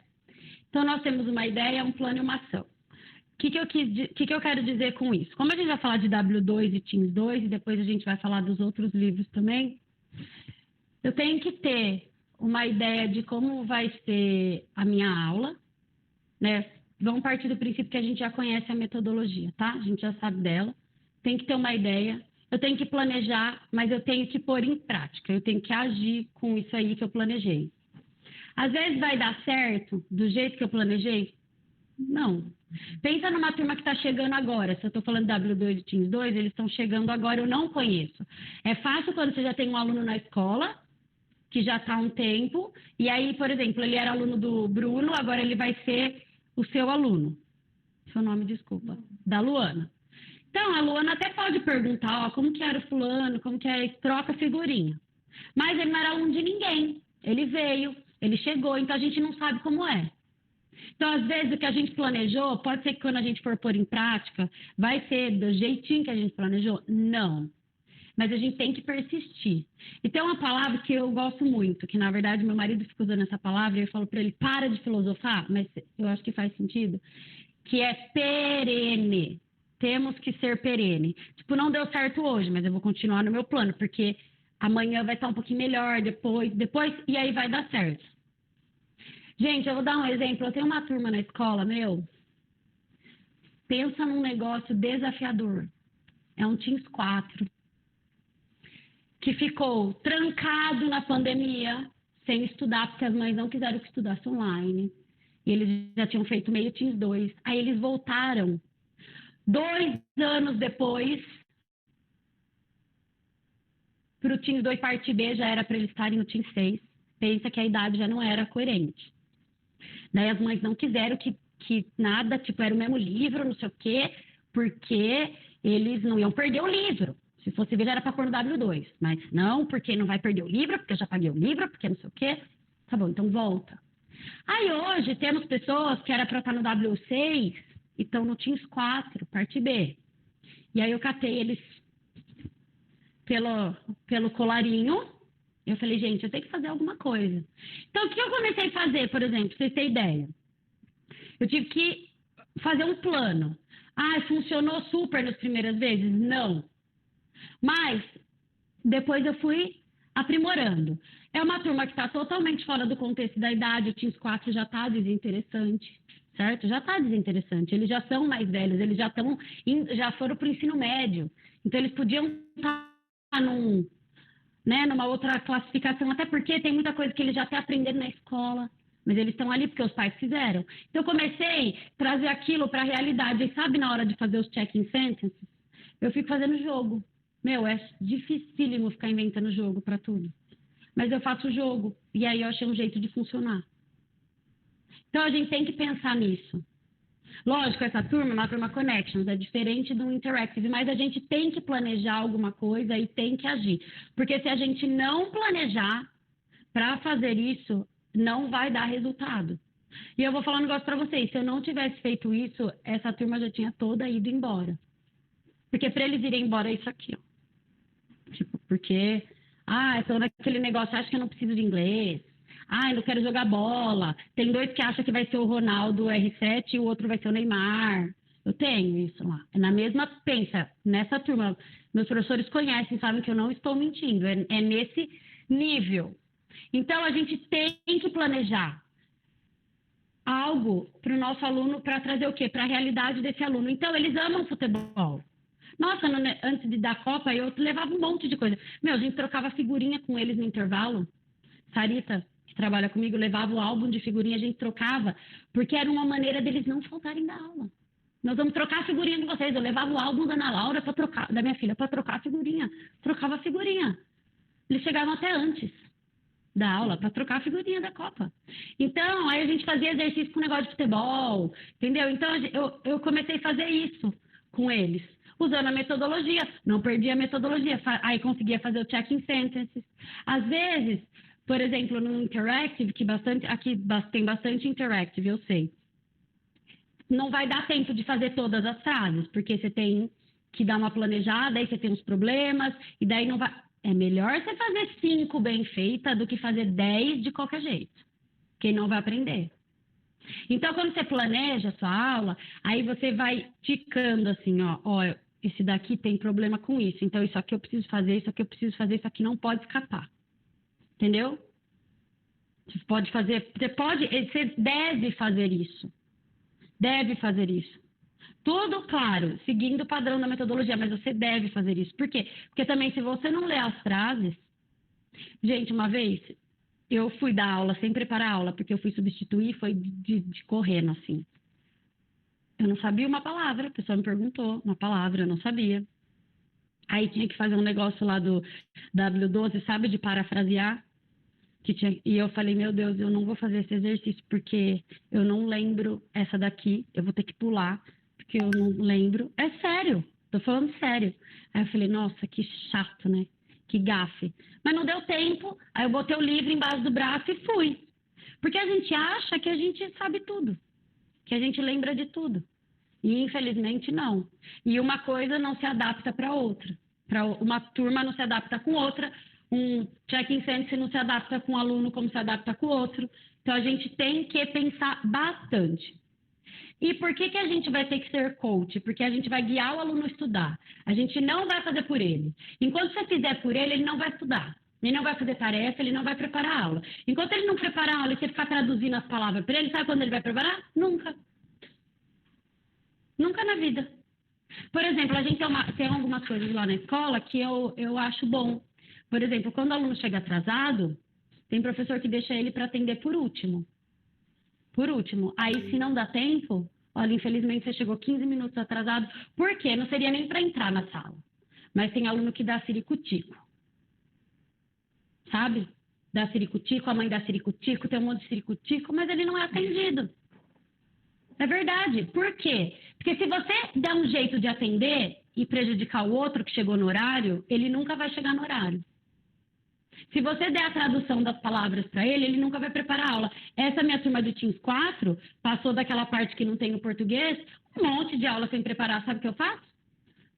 Então nós temos uma ideia, um plano e uma ação. O que eu quero dizer com isso? Como a gente vai falar de W2 e Teams 2, e depois a gente vai falar dos outros livros também, eu tenho que ter uma ideia de como vai ser a minha aula, né? Vamos partir do princípio que a gente já conhece a metodologia, tá? A gente já sabe dela. Tem que ter uma ideia. Eu tenho que planejar, mas eu tenho que pôr em prática. Eu tenho que agir com isso aí que eu planejei. Às vezes vai dar certo do jeito que eu planejei? Não. Pensa numa turma que está chegando agora. Se eu estou falando W2 e Teams 2, eles estão chegando agora, eu não conheço. É fácil quando você já tem um aluno na escola, que já está há um tempo, e aí, por exemplo, ele era aluno do Bruno, agora ele vai ser o seu aluno. Seu nome, desculpa. Da Luana. Então, a Luana até pode perguntar, ó, como que era o fulano, como que é, troca figurinha. Mas ele não era aluno de ninguém. Ele veio, ele chegou, então a gente não sabe como é. Então, às vezes, o que a gente planejou, pode ser que quando a gente for pôr em prática, vai ser do jeitinho que a gente planejou? Não. Mas a gente tem que persistir. E tem uma palavra que eu gosto muito, que na verdade meu marido fica usando essa palavra, e eu falo para ele, para de filosofar, mas eu acho que faz sentido, que é perene. Temos que ser perene. Tipo, não deu certo hoje, mas eu vou continuar no meu plano, porque amanhã vai estar um pouquinho melhor, depois, e aí vai dar certo. Gente, eu vou dar um exemplo. Eu tenho uma turma na escola, pensa num negócio desafiador. É um Teams 4, que ficou trancado na pandemia, sem estudar, porque as mães não quiseram que estudasse online. E eles já tinham feito meio Teams 2. Aí eles voltaram 2 anos depois para o Teams 2 parte B, já era para eles estarem no Teams 6. Pensa que a idade já não era coerente. Daí as mães não quiseram que nada, tipo, era o mesmo livro, não sei o quê, porque eles não iam perder o livro. Se fosse ver, era para pôr no W2. Mas não, porque não vai perder o livro, porque eu já paguei o livro, porque não sei o quê. Tá bom, então volta. Aí hoje temos pessoas que era para estar no W6 e estão no Teams 4, parte B. E aí eu catei eles pelo colarinho. Eu falei, gente, eu tenho que fazer alguma coisa. Então, o que eu comecei a fazer, por exemplo, pra vocês terem ideia? Eu tive que fazer um plano. Ah, funcionou super nas primeiras vezes? Não. Mas, depois eu fui aprimorando. É uma turma que está totalmente fora do contexto da idade, o Teams 4 já está desinteressante, certo? Já está desinteressante. Eles já são mais velhos, eles já foram para o ensino médio. Então, eles podiam estar numa outra classificação, até porque tem muita coisa que eles já até aprenderam na escola, mas eles estão ali porque os pais fizeram. Então, eu comecei a trazer aquilo para a realidade. E sabe, na hora de fazer os check-in sentences, eu fico fazendo jogo. É dificílimo ficar inventando jogo para tudo. Mas eu faço jogo, e aí eu achei um jeito de funcionar. Então, a gente tem que pensar nisso. Lógico, essa turma é uma turma Connections, é diferente do Interactive, mas a gente tem que planejar alguma coisa e tem que agir. Porque se a gente não planejar para fazer isso, não vai dar resultado. E eu vou falar um negócio para vocês, se eu não tivesse feito isso, essa turma já tinha toda ido embora. Porque para eles irem embora é isso aqui, ó. Tipo, porque, eu tô naquele negócio, acho que eu não preciso de inglês. Eu não quero jogar bola. Tem 2 que acham que vai ser o Ronaldo R7 e o outro vai ser o Neymar. Eu tenho isso lá. É na mesma, pensa, nessa turma. Meus professores conhecem, sabem que eu não estou mentindo. É nesse nível. Então, a gente tem que planejar algo para o nosso aluno, para trazer o quê? Para a realidade desse aluno. Então, eles amam futebol. Nossa, antes de dar Copa, eu levava um monte de coisa. A gente trocava figurinha com eles no intervalo. Sarita, que trabalha comigo, levava o álbum de figurinha, a gente trocava, porque era uma maneira deles não faltarem da aula. Nós vamos trocar a figurinha de vocês. Eu levava o álbum da Ana Laura para trocar, da minha filha, para trocar a figurinha. Trocava a figurinha. Eles chegavam até antes da aula para trocar a figurinha da Copa. Então, aí a gente fazia exercício com negócio de futebol, entendeu? Então, eu comecei a fazer isso com eles, usando a metodologia. Não perdi a metodologia. Aí conseguia fazer o check-in sentences. Às vezes, por exemplo, no Interactive, aqui tem bastante Interactive, eu sei. Não vai dar tempo de fazer todas as frases, porque você tem que dar uma planejada, aí você tem uns problemas, e daí não vai... É melhor você fazer 5 bem feitas do que fazer 10 de qualquer jeito, porque não vai aprender. Então, quando você planeja a sua aula, aí você vai ticando assim, ó, esse daqui tem problema com isso, então isso aqui eu preciso fazer, isso aqui eu preciso fazer, isso aqui não pode escapar. Entendeu? Você deve fazer isso. Deve fazer isso. Tudo, claro, seguindo o padrão da metodologia, mas você deve fazer isso. Por quê? Porque também, se você não ler as frases... Gente, uma vez, eu fui dar aula sem preparar a aula, porque eu fui substituir, foi de correndo, assim. Eu não sabia uma palavra, a pessoa me perguntou uma palavra, eu não sabia. Aí tinha que fazer um negócio lá do W12, sabe, de parafrasear. E eu falei, meu Deus, eu não vou fazer esse exercício porque eu não lembro essa daqui, eu vou ter que pular, porque eu não lembro. É sério, tô falando sério. Aí eu falei, nossa, que chato, né? Que gafe. Mas não deu tempo, aí eu botei o livro embaixo do braço e fui. Porque a gente acha que a gente sabe tudo, que a gente lembra de tudo. E infelizmente não. E uma coisa não se adapta para outra. Uma turma não se adapta com outra. Um check-in sense não se adapta com um aluno como se adapta com o outro. Então, a gente tem que pensar bastante. E por que a gente vai ter que ser coach? Porque a gente vai guiar o aluno a estudar. A gente não vai fazer por ele. Enquanto você fizer por ele, ele não vai estudar. Ele não vai fazer tarefa, ele não vai preparar a aula. Enquanto ele não preparar a aula e você ficar traduzindo as palavras para ele, sabe quando ele vai preparar? Nunca. Nunca na vida. Por exemplo, a gente tem algumas coisas lá na escola que eu acho bom. Por exemplo, quando o aluno chega atrasado, tem professor que deixa ele para atender por último. Por último. Aí, se não dá tempo, olha, infelizmente você chegou 15 minutos atrasado. Por quê? Não seria nem para entrar na sala. Mas tem aluno que dá ciricutico. Sabe? Dá ciricutico, a mãe dá ciricutico, tem um monte de ciricutico, mas ele não é atendido. É verdade. Por quê? Porque se você der um jeito de atender e prejudicar o outro que chegou no horário, ele nunca vai chegar no horário. Se você der a tradução das palavras para ele, ele nunca vai preparar a aula. Essa minha turma de Teams 4 passou daquela parte que não tem no português, um monte de aula sem preparar. Sabe o que eu faço?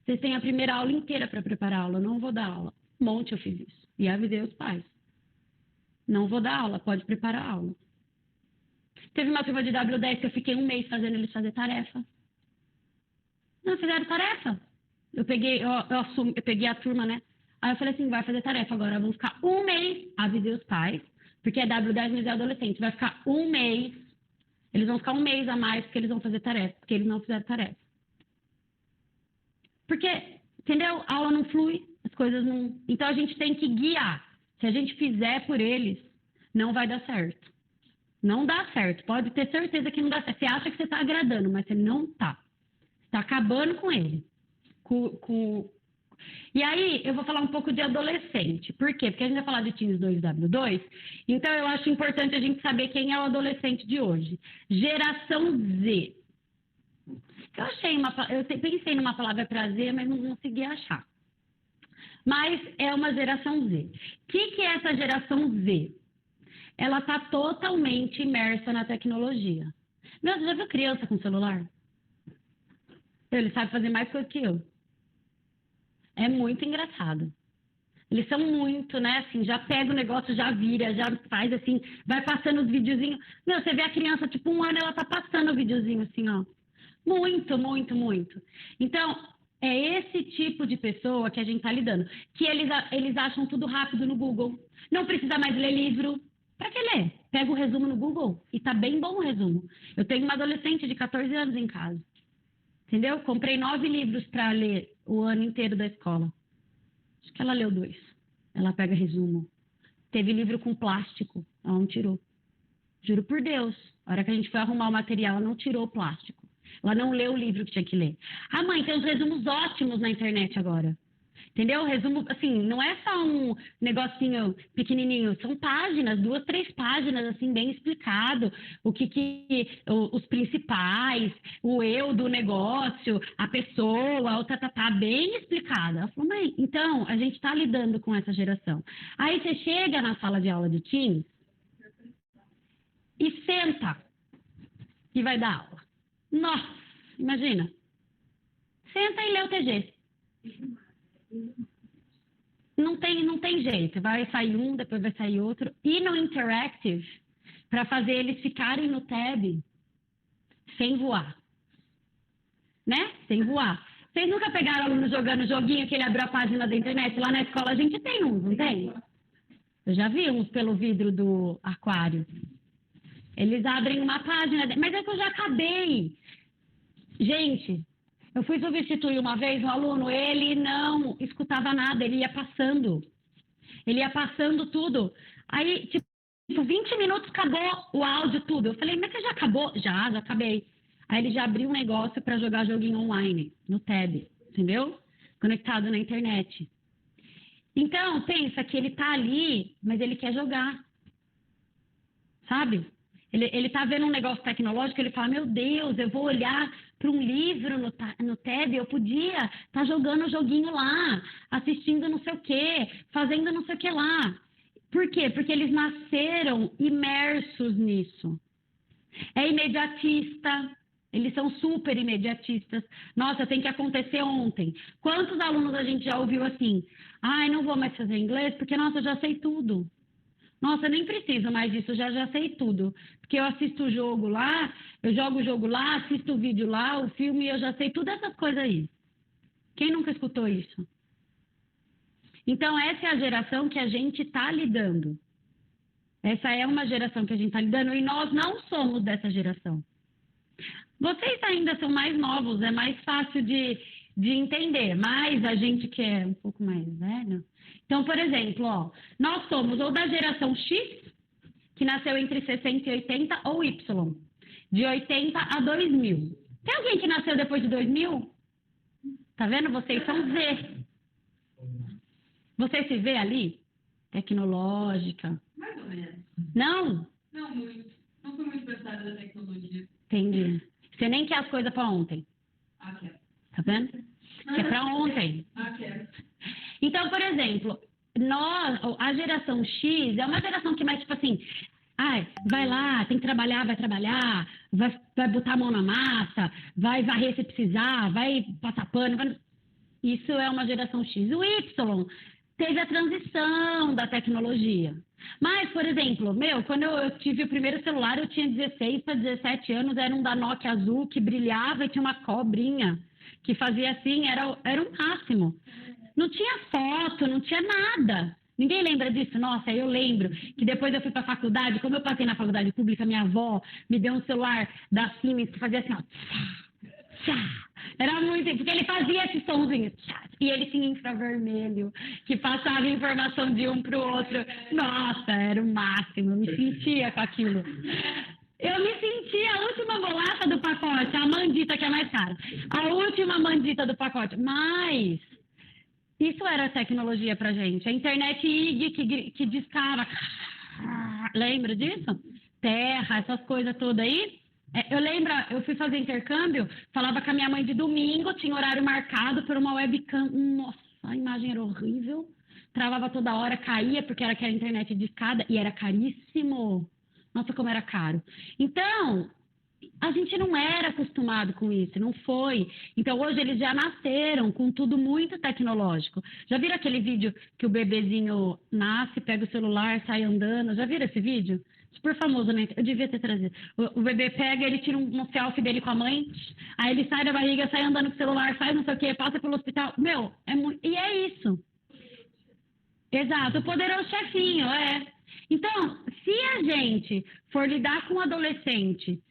Vocês têm a primeira aula inteira para preparar a aula. Eu não vou dar aula. Um monte eu fiz isso. E avisei os pais. Não vou dar aula, pode preparar a aula. Teve uma turma de W10 que eu fiquei um mês fazendo eles fazer tarefa. Não fizeram tarefa. Eu peguei a turma, né? Aí eu falei assim, vai fazer tarefa agora. Vamos ficar um mês, avisei os pais, porque é W10, mas é adolescente. Vai ficar um mês, eles vão ficar um mês a mais porque eles vão fazer tarefa, porque eles não fizeram tarefa. Porque, entendeu? A aula não flui, as coisas não... Então a gente tem que guiar. Se a gente fizer por eles, não vai dar certo. Não dá certo. Pode ter certeza que não dá certo. Você acha que você está agradando, mas você não está. Está acabando com ele. E aí, eu vou falar um pouco de adolescente. Por quê? Porque a gente vai falar de Teens 2W2. Então, eu acho importante a gente saber quem é o adolescente de hoje. Geração Z. Eu pensei numa palavra para Z, mas não consegui achar. Mas é uma geração Z. O que é essa geração Z? Ela está totalmente imersa na tecnologia. Meu, você já viu criança com celular? Ele sabe fazer mais coisa que eu. É muito engraçado. Eles são muito, né, assim, já pega o negócio, já vira, já faz assim, vai passando os videozinhos. Meu, você vê a criança, tipo, 1 ano, ela tá passando o videozinho assim, ó. Muito, muito, muito. Então, é esse tipo de pessoa que a gente tá lidando. Que eles acham tudo rápido no Google. Não precisa mais ler livro. Pra que ler? Pega o resumo no Google e tá bem bom o resumo. Eu tenho uma adolescente de 14 anos em casa. Entendeu? Comprei 9 livros para ler o ano inteiro da escola. Acho que ela leu 2. Ela pega resumo. Teve livro com plástico. Ela não tirou. Juro por Deus. A hora que a gente foi arrumar o material, ela não tirou o plástico. Ela não leu o livro que tinha que ler. Ah, mãe, tem uns resumos ótimos na internet agora. Entendeu? Resumo, assim, não é só um negocinho pequenininho, são páginas, 2, 3 páginas, assim, bem explicado, os principais, o eu do negócio, a pessoa, bem explicada. Ela falou, mãe, então, a gente está lidando com essa geração. Aí você chega na sala de aula de Teams e senta e vai dar aula. Nossa, imagina. Senta e lê o TG. Não tem jeito. Vai sair um, depois vai sair outro. E no Interactive, para fazer eles ficarem no tab sem voar. Né? Sem voar. Vocês nunca pegaram aluno jogando joguinho que ele abriu a página da internet? Lá na escola a gente tem um, não tem? Eu já vi uns pelo vidro do aquário. Eles abrem uma página, mas é que eu já acabei. Gente, eu fui substituir uma vez um aluno, ele não escutava nada, ele ia passando. Ele ia passando tudo. Aí, tipo, 20 minutos acabou o áudio, tudo. Eu falei, mas você já acabou? Já acabei. Aí ele já abriu um negócio para jogar joguinho online, no Tab, entendeu? Conectado na internet. Então, pensa que ele tá ali, mas ele quer jogar. Sabe? Ele tá vendo um negócio tecnológico, ele fala, meu Deus, eu vou olhar para um livro no Tab, eu podia estar jogando o joguinho lá, assistindo não sei o quê, fazendo não sei o que lá. Por quê? Porque eles nasceram imersos nisso. É imediatista, eles são super imediatistas. Nossa, tem que acontecer ontem. Quantos alunos a gente já ouviu assim? Ai, não vou mais fazer inglês porque, nossa, eu já sei tudo. Nossa, eu nem preciso mais disso, já sei tudo. Porque eu assisto o jogo lá, eu jogo o jogo lá, assisto o vídeo lá, o filme, eu já sei todas essas coisas aí. Quem nunca escutou isso? Então, essa é a geração que a gente está lidando. Essa é uma geração que a gente está lidando e nós não somos dessa geração. Vocês ainda são mais novos, é mais fácil de entender, mas a gente que é um pouco mais velho. Então, por exemplo, ó, nós somos ou da geração X, que nasceu entre 60 e 80, ou Y, de 80 a 2000. Tem alguém que nasceu depois de 2000? Tá vendo? Vocês são Z. Você se vê ali? Tecnológica. Mais ou menos. Não? Não muito. Não fui muito prestada da tecnologia. Entendi. Você nem quer as coisas para ontem. Ah, quero. Tá vendo? É para ontem. Ah, quero. Então, por exemplo, a geração X é uma geração que mais, tipo assim, ai, vai lá, tem que trabalhar, vai trabalhar, vai botar a mão na massa, vai varrer se precisar, vai passar pano. Isso é uma geração X. O Y teve a transição da tecnologia. Mas, por exemplo, quando eu tive o primeiro celular, eu tinha 16 para 17 anos, era um da Nokia azul que brilhava e tinha uma cobrinha que fazia assim, era o máximo. Não tinha foto, não tinha nada. Ninguém lembra disso? Nossa, eu lembro que depois eu fui para a faculdade, como eu passei na faculdade pública, minha avó me deu um celular da Siemens que fazia assim, ó. Era muito, porque ele fazia esse somzinho, e ele tinha infravermelho, que passava informação de um para o outro. Nossa, era o máximo, eu me sentia com aquilo. Eu me sentia a última bolacha do pacote, a mandita que é mais cara. A última mandita do pacote. Mas isso era tecnologia pra gente. A internet IG que discava. Lembra disso? Terra, essas coisas todas aí. Eu lembro, eu fui fazer intercâmbio, falava com a minha mãe de domingo, tinha horário marcado por uma webcam. Nossa, a imagem era horrível. Travava toda hora, caía, porque era aquela internet discada e era caríssimo. Nossa, como era caro. Então, a gente não era acostumado com isso, não foi. Então, hoje eles já nasceram com tudo muito tecnológico. Já viram aquele vídeo que o bebezinho nasce, pega o celular, sai andando? Já viram esse vídeo? Super famoso, né? Eu devia ter trazido. O bebê pega, ele tira um selfie dele com a mãe, aí ele sai da barriga, sai andando com o celular, faz não sei o quê, passa pelo hospital. É muito... E é isso. Exato, o poderoso chefinho, Então, se a gente for lidar com o adolescente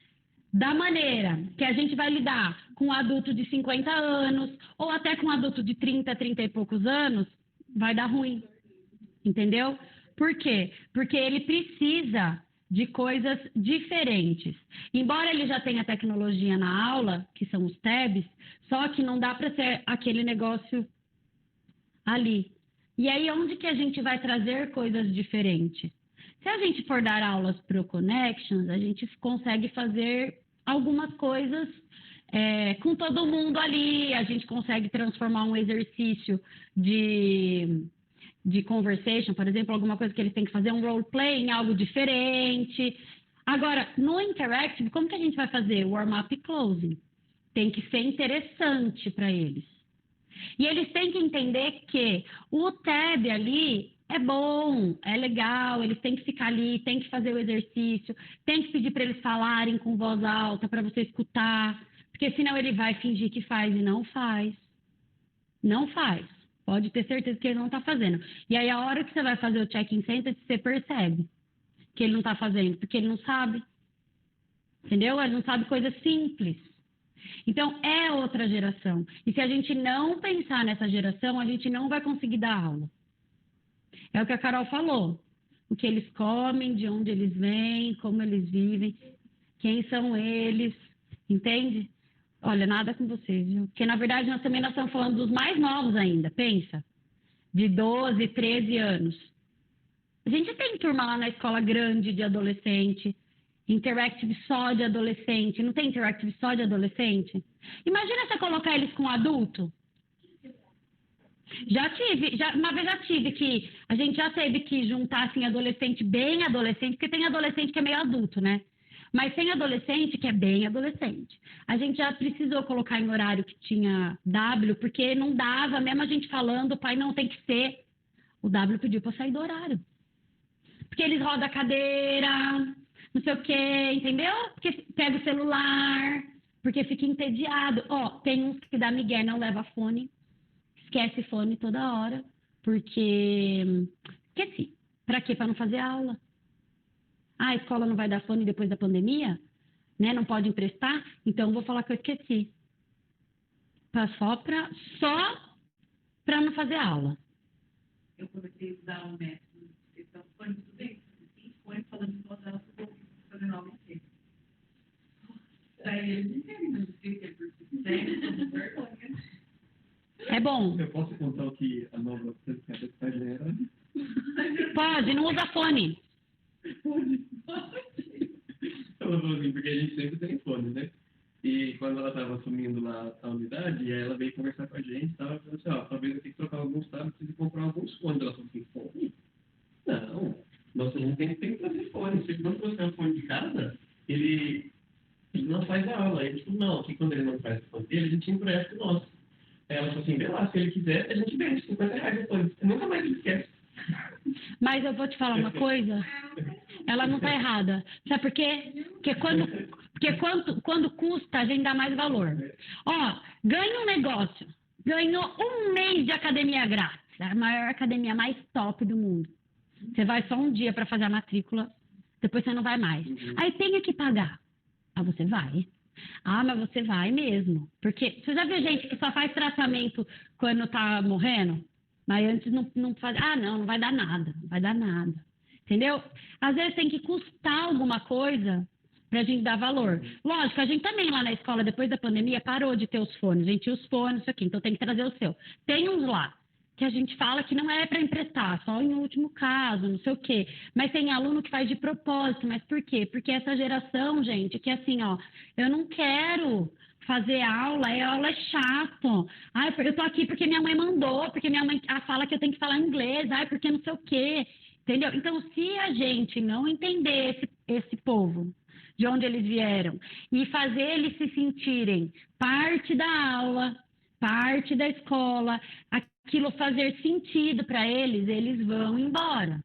da maneira que a gente vai lidar com um adulto de 50 anos, ou até com um adulto de 30, 30 e poucos anos, vai dar ruim. Entendeu? Por quê? Porque ele precisa de coisas diferentes. Embora ele já tenha tecnologia na aula, que são os tabs, só que não dá para ser aquele negócio ali. E aí, onde que a gente vai trazer coisas diferentes? Se a gente for dar aulas pro Connections, a gente consegue fazer algumas coisas com todo mundo ali, a gente consegue transformar um exercício de conversation, por exemplo, alguma coisa que eles têm que fazer, um roleplay em algo diferente. Agora, no Interactive, como que a gente vai fazer? Warm-up e closing. Tem que ser interessante para eles. E eles têm que entender que o tab ali é bom, é legal, eles têm que ficar ali, têm que fazer o exercício, tem que pedir para eles falarem com voz alta para você escutar, porque senão ele vai fingir que faz e não faz. Não faz. Pode ter certeza que ele não está fazendo. E aí, a hora que você vai fazer o check-in center, você percebe que ele não está fazendo, porque ele não sabe. Entendeu? Ele não sabe coisas simples. Então, é outra geração. E se a gente não pensar nessa geração, a gente não vai conseguir dar aula. É o que a Carol falou. O que eles comem, de onde eles vêm, como eles vivem, quem são eles, entende? Olha, nada com vocês, viu? Porque, na verdade, nós estamos falando dos mais novos ainda, pensa. De 12, 13 anos. A gente tem turma lá na escola grande de adolescente, interactive só de adolescente. Não tem interactive só de adolescente? Imagina você colocar eles com adulto. Uma vez já tive que, a gente já teve que juntar, assim, adolescente bem adolescente, porque tem adolescente que é meio adulto, né? Mas tem adolescente que é bem adolescente. A gente já precisou colocar em horário que tinha W, porque não dava, mesmo a gente falando, o pai não tem que ser. O W pediu para sair do horário. Porque eles rodam a cadeira, não sei o quê, entendeu? Porque pega o celular, porque fica entediado. Ó, tem uns que dá migué, não leva fone. Esquece fone toda hora, porque esqueci. Para quê? Para não fazer aula. Ah, a escola não vai dar fone depois da pandemia? Né? Não pode emprestar? Então, vou falar que eu esqueci. Só para não fazer aula. Eu comecei a usar um método de questão de fone, tudo bem, tem fone falando de todas elas, eu vou fazer algo assim. Daí eles entendem, não sei o que é por vergonha. É bom. Eu posso contar o que a nova secretária era? Pode, não usa fone. Pode. Ela falou assim, porque a gente sempre tem fone, né? E quando ela estava assumindo lá a unidade, ela veio conversar com a gente e falou assim, ó, talvez eu tenha que trocar alguns tablets e comprar alguns fones. Ela falou assim, fone? Não, nossa, não tem que trazer fone. Se quando você tem um fone de casa, ele não faz a aula. Ele falou, não, que quando ele não faz o fone dele, a gente empresta o nosso. Ela falou assim, vê lá, se ele quiser, a gente vende R$50 depois. Nunca mais ele esquece. Mas eu vou te falar uma coisa, ela não está errada. Sabe por quê? Porque quando custa, a gente dá mais valor. Ó, ganha um negócio, ganhou um mês de academia grátis, a maior academia mais top do mundo. Você vai só um dia para fazer a matrícula, depois você não vai mais. Aí tem que pagar. Ah, você vai. Ah, mas você vai mesmo. Porque você já viu gente que só faz tratamento quando tá morrendo? Mas antes não faz. Ah, não vai dar nada. Não vai dar nada. Entendeu? Às vezes tem que custar alguma coisa pra gente dar valor. Lógico, a gente também lá na escola, depois da pandemia, parou de ter os fones. A gente tinha os fones, isso aqui. Então tem que trazer o seu. Tem uns lá que a gente fala que não é para emprestar, só em último caso, não sei o quê. Mas tem aluno que faz de propósito. Mas por quê? Porque essa geração, gente, que assim, ó, eu não quero fazer aula é chato. Ai, eu tô aqui porque minha mãe mandou, porque minha mãe fala que eu tenho que falar inglês, ai, porque não sei o quê. Entendeu? Então, se a gente não entender esse povo, de onde eles vieram, e fazer eles se sentirem parte da aula, parte da escola, aquilo fazer sentido para eles, eles vão embora.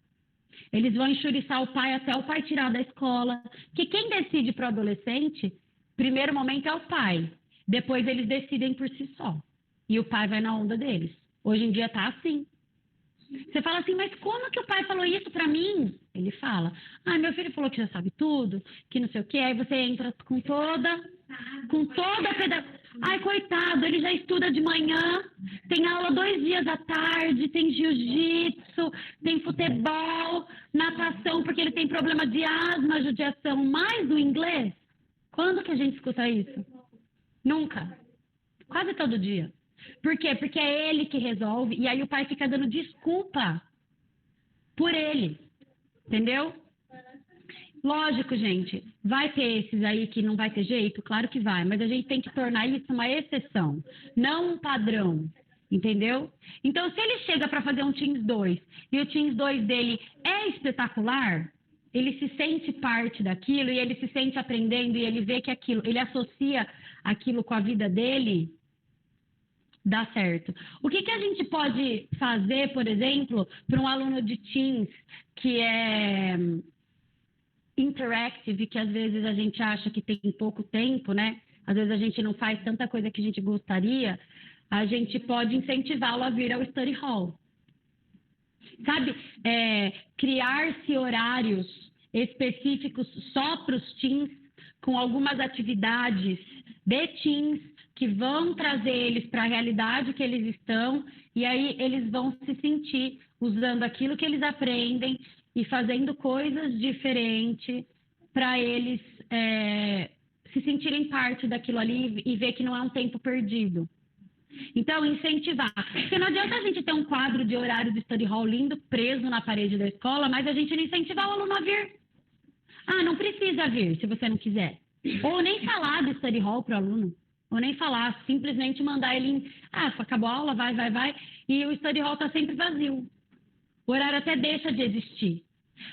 Eles vão enxuriçar o pai até o pai tirar da escola. Porque quem decide para o adolescente, primeiro momento é o pai. Depois eles decidem por si só. E o pai vai na onda deles. Hoje em dia tá assim. Você fala assim, mas como que o pai falou isso para mim? Ele fala, meu filho falou que já sabe tudo, que não sei o quê. Aí você entra com toda a pedagogia. Ai, coitado, ele já estuda de manhã, tem aula 2 dias à tarde, tem jiu-jitsu, tem futebol, natação, porque ele tem problema de asma, judiação, mais o inglês. Quando que a gente escuta isso? Nunca. Quase todo dia. Por quê? Porque é ele que resolve, e aí o pai fica dando desculpa por ele. Entendeu? Lógico, gente, vai ter esses aí que não vai ter jeito? Claro que vai, mas a gente tem que tornar isso uma exceção, não um padrão, entendeu? Então, se ele chega para fazer um Teams 2 e o Teams 2 dele é espetacular, ele se sente parte daquilo e ele se sente aprendendo e ele vê que aquilo, ele associa aquilo com a vida dele, dá certo. O que a gente pode fazer, por exemplo, para um aluno de Teams que é interactive, que às vezes a gente acha que tem pouco tempo, né? Às vezes a gente não faz tanta coisa que a gente gostaria. a gente pode incentivá-lo a vir ao study hall. Sabe, criar-se horários específicos só para os teens, com algumas atividades de teens que vão trazer eles para a realidade que eles estão, e aí eles vão se sentir usando aquilo que eles aprendem e fazendo coisas diferentes para eles se sentirem parte daquilo ali e ver que não é um tempo perdido. Então, incentivar. Porque não adianta a gente ter um quadro de horário de study hall lindo preso na parede da escola, mas a gente não incentivar o aluno a vir. Ah, não precisa vir se você não quiser. Ou nem falar do study hall para o aluno. Ou nem falar, simplesmente mandar ele acabou a aula, vai. E o study hall está sempre vazio. O horário até deixa de existir.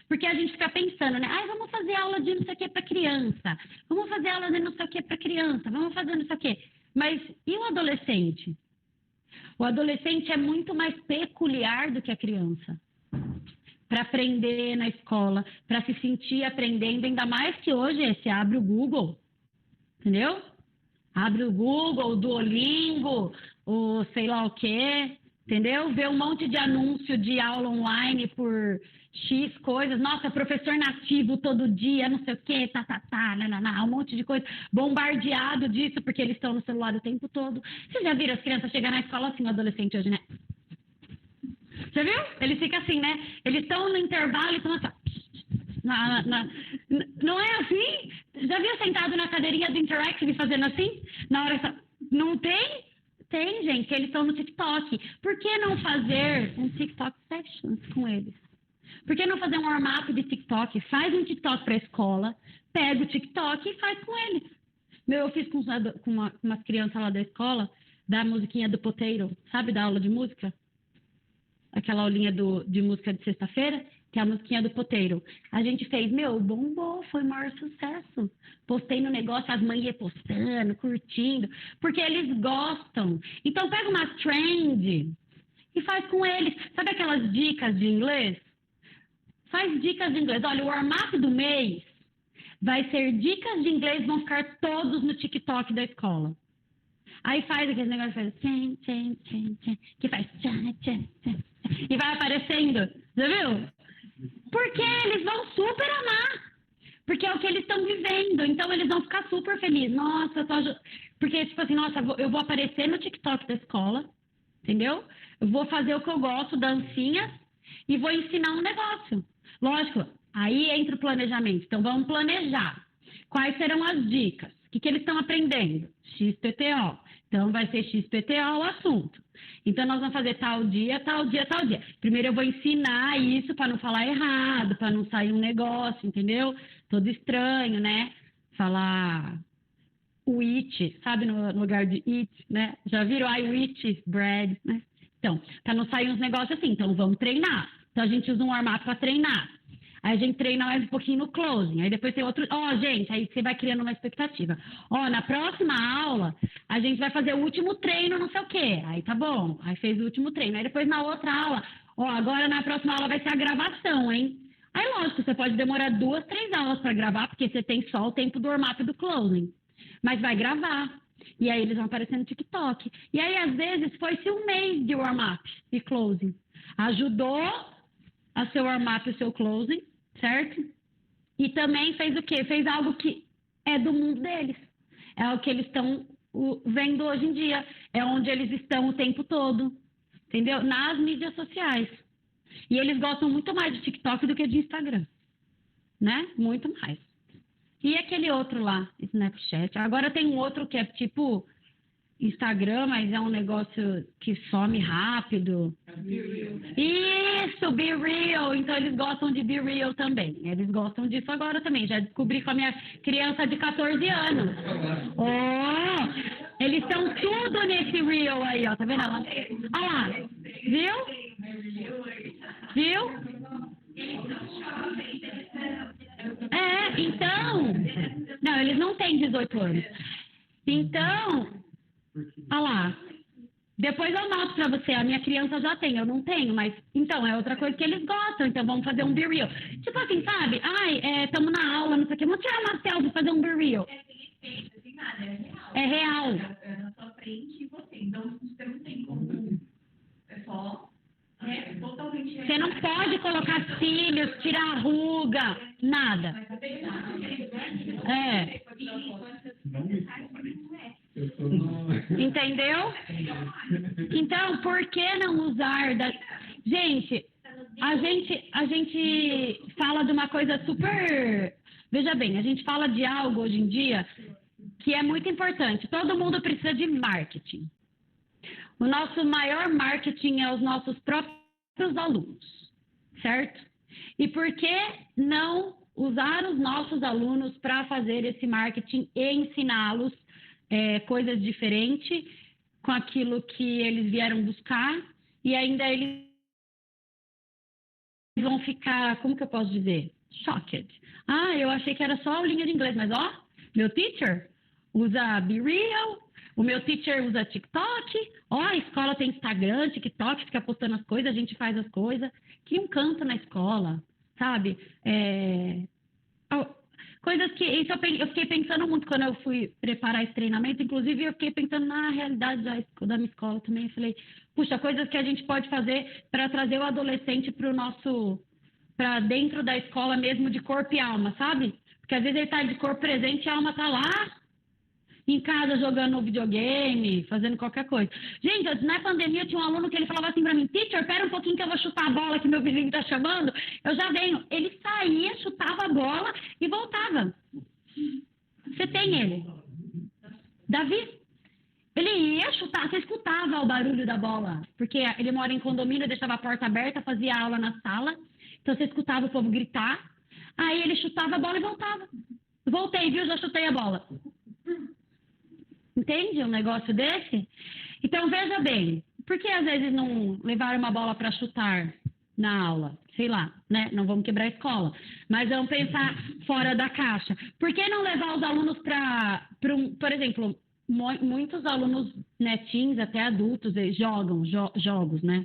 Porque a gente fica pensando, né? Vamos fazer aula de não sei o que para criança. Vamos fazer aula de não sei o que para criança. Vamos fazer não sei o que. Mas e o adolescente? O adolescente é muito mais peculiar do que a criança. Para aprender na escola, para se sentir aprendendo, ainda mais que hoje você abre o Google, entendeu? Abre o Google, o Duolingo, o sei lá o quê, entendeu? Vê um monte de anúncio de aula online por X coisas. Nossa, professor nativo todo dia, não sei o quê, um monte de coisa. Bombardeado disso, porque eles estão no celular o tempo todo. Vocês já viram as crianças chegar na escola assim, o adolescente hoje, né? Já viu? Eles ficam assim, né? Eles estão no intervalo e estão assim. Não é assim? Já viu sentado na cadeirinha do Interactive fazendo assim? Na hora. Não tem? Tem, gente. Eles estão no TikTok. Por que não fazer um TikTok sessions com eles? Por que não fazer um warm-up de TikTok? Faz um TikTok para a escola, pega o TikTok e faz com eles. Eu fiz com umas crianças lá da escola, da musiquinha do Potato, sabe? Da aula de música? Aquela aulinha de música de sexta-feira, que é a musiquinha do Potato. A gente fez, bombou, foi o maior sucesso. Postei no negócio, as mães iam postando, curtindo, porque eles gostam. Então, pega uma trend e faz com eles. Sabe aquelas dicas de inglês? Faz dicas de inglês. Olha, o warm-up do mês vai ser dicas de inglês, vão ficar todos no TikTok da escola. Aí faz aquele negócio, faz que faz e vai aparecendo, já viu? Porque eles vão super amar, porque é o que eles estão vivendo, então eles vão ficar super felizes. Nossa, porque tipo assim, nossa, eu vou aparecer no TikTok da escola, entendeu? Eu vou fazer o que eu gosto, dancinhas, e vou ensinar um negócio. Lógico, aí entra o planejamento. Então, vamos planejar. Quais serão as dicas? O que eles estão aprendendo? XPTO. Então, vai ser XPTO o assunto. Então, nós vamos fazer tal dia. Primeiro, eu vou ensinar isso para não falar errado, para não sair um negócio, entendeu? Todo estranho, né? Falar wheat, sabe? No lugar de eat, né? Já viram? I wheat bread, né? Então, para não sair uns negócios assim. Então, vamos treinar. Então, a gente usa um warm-up para treinar. Aí a gente treina mais um pouquinho no closing. Aí depois tem outro... gente, aí você vai criando uma expectativa. Na próxima aula, a gente vai fazer o último treino, não sei o quê. Aí tá bom. Aí fez o último treino. Aí depois na outra aula... agora na próxima aula vai ser a gravação, hein? Aí, lógico, você pode demorar 2, 3 aulas para gravar, porque você tem só o tempo do warm-up e do closing. Mas vai gravar. E aí eles vão aparecer no TikTok. E aí, às vezes, foi-se um mês de warm-up e closing. Ajudou a seu warm-up e o seu closing, certo? E também fez o quê? Fez algo que é do mundo deles. É o que eles estão vendo hoje em dia. É onde eles estão o tempo todo. Entendeu? Nas mídias sociais. E eles gostam muito mais de TikTok do que de Instagram. Né? Muito mais. E aquele outro lá, Snapchat. Agora tem um outro que é tipo Instagram, mas é um negócio que some rápido. Isso, Be Real. Então, eles gostam de Be Real também. Eles gostam disso agora também. Já descobri com a minha criança de 14 anos. Eles estão tudo nesse Real aí, ó. Tá vendo? Olha lá. Viu? Então... Não, eles não têm 18 anos. Então... Olha lá. Depois eu mostro pra você. A minha criança já tem, eu não tenho, mas... Então, é outra coisa que eles gostam. Então, vamos fazer um Be Real. Tipo assim, sabe? Estamos na aula, não sei o quê. Vamos tirar uma selfie e fazer um Be Real. É real. É na sua frente e você. Então, você pode colocar cílios, tirar ruga, nada. Entendeu? Então, por que não usar Gente, a gente fala de uma coisa super... Veja bem, a gente fala de algo hoje em dia que é muito importante. Todo mundo precisa de marketing. O nosso maior marketing é os nossos próprios alunos, certo? E por que não usar os nossos alunos para fazer esse marketing e ensiná-los coisas diferentes com aquilo que eles vieram buscar e ainda eles vão ficar, como que eu posso dizer? Shocked. Ah, eu achei que era só aulinha de inglês, mas ó, meu teacher usa Be Real, o meu teacher usa TikTok, ó, a escola tem Instagram, TikTok, fica postando as coisas, a gente faz as coisas. Que um canto na escola, sabe? Coisas que... Isso eu fiquei pensando muito quando eu fui preparar esse treinamento, inclusive eu fiquei pensando na realidade da minha escola também. Eu falei, puxa, coisas que a gente pode fazer para trazer o adolescente para dentro da escola mesmo de corpo e alma, sabe? Porque às vezes ele está de corpo presente e a alma está lá em casa jogando videogame, fazendo qualquer coisa. Gente, na pandemia tinha um aluno que ele falava assim para mim, teacher, pera um pouquinho que eu vou chutar a bola que meu vizinho está chamando, eu já venho. Ele saía, chutava a bola e voltava. Você tem ele? Davi? Ele ia chutar, você escutava o barulho da bola, porque ele mora em condomínio, deixava a porta aberta, fazia aula na sala, então você escutava o povo gritar, aí ele chutava a bola e voltava. Voltei, viu? Já chutei a bola. Entende um negócio desse? Então, veja bem, por que às vezes não levar uma bola para chutar na aula? Sei lá, né? Não vamos quebrar a escola, mas vamos pensar fora da caixa. Por que não levar os alunos por exemplo, muitos alunos, né, teens, até adultos, eles jogam jogos, né?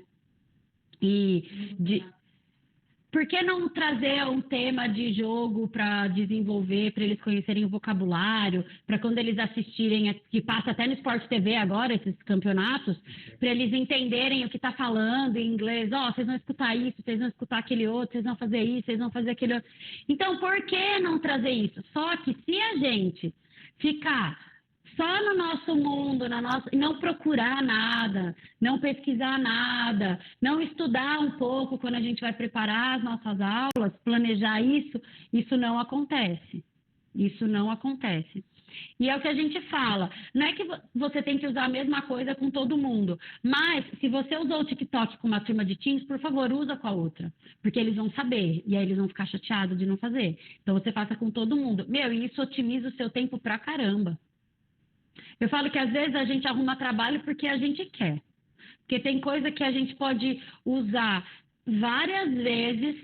Por que não trazer um tema de jogo para desenvolver, para eles conhecerem o vocabulário, para quando eles assistirem, que passa até no Sport TV agora, esses campeonatos, para eles entenderem o que está falando em inglês. Ó, vocês vão escutar isso, vocês vão escutar aquele outro, vocês vão fazer isso, vocês vão fazer aquele outro. Então, por que não trazer isso? Só que se a gente ficar só no nosso mundo, não procurar nada, não pesquisar nada, não estudar um pouco quando a gente vai preparar as nossas aulas, planejar isso não acontece. Isso não acontece. E é o que a gente fala, não é que você tem que usar a mesma coisa com todo mundo, mas se você usou o TikTok com uma turma de teens, por favor, usa com a outra, porque eles vão saber, e aí eles vão ficar chateados de não fazer. Então você faça com todo mundo. E isso otimiza o seu tempo pra caramba. Eu falo que às vezes a gente arruma trabalho porque a gente quer. Porque tem coisa que a gente pode usar várias vezes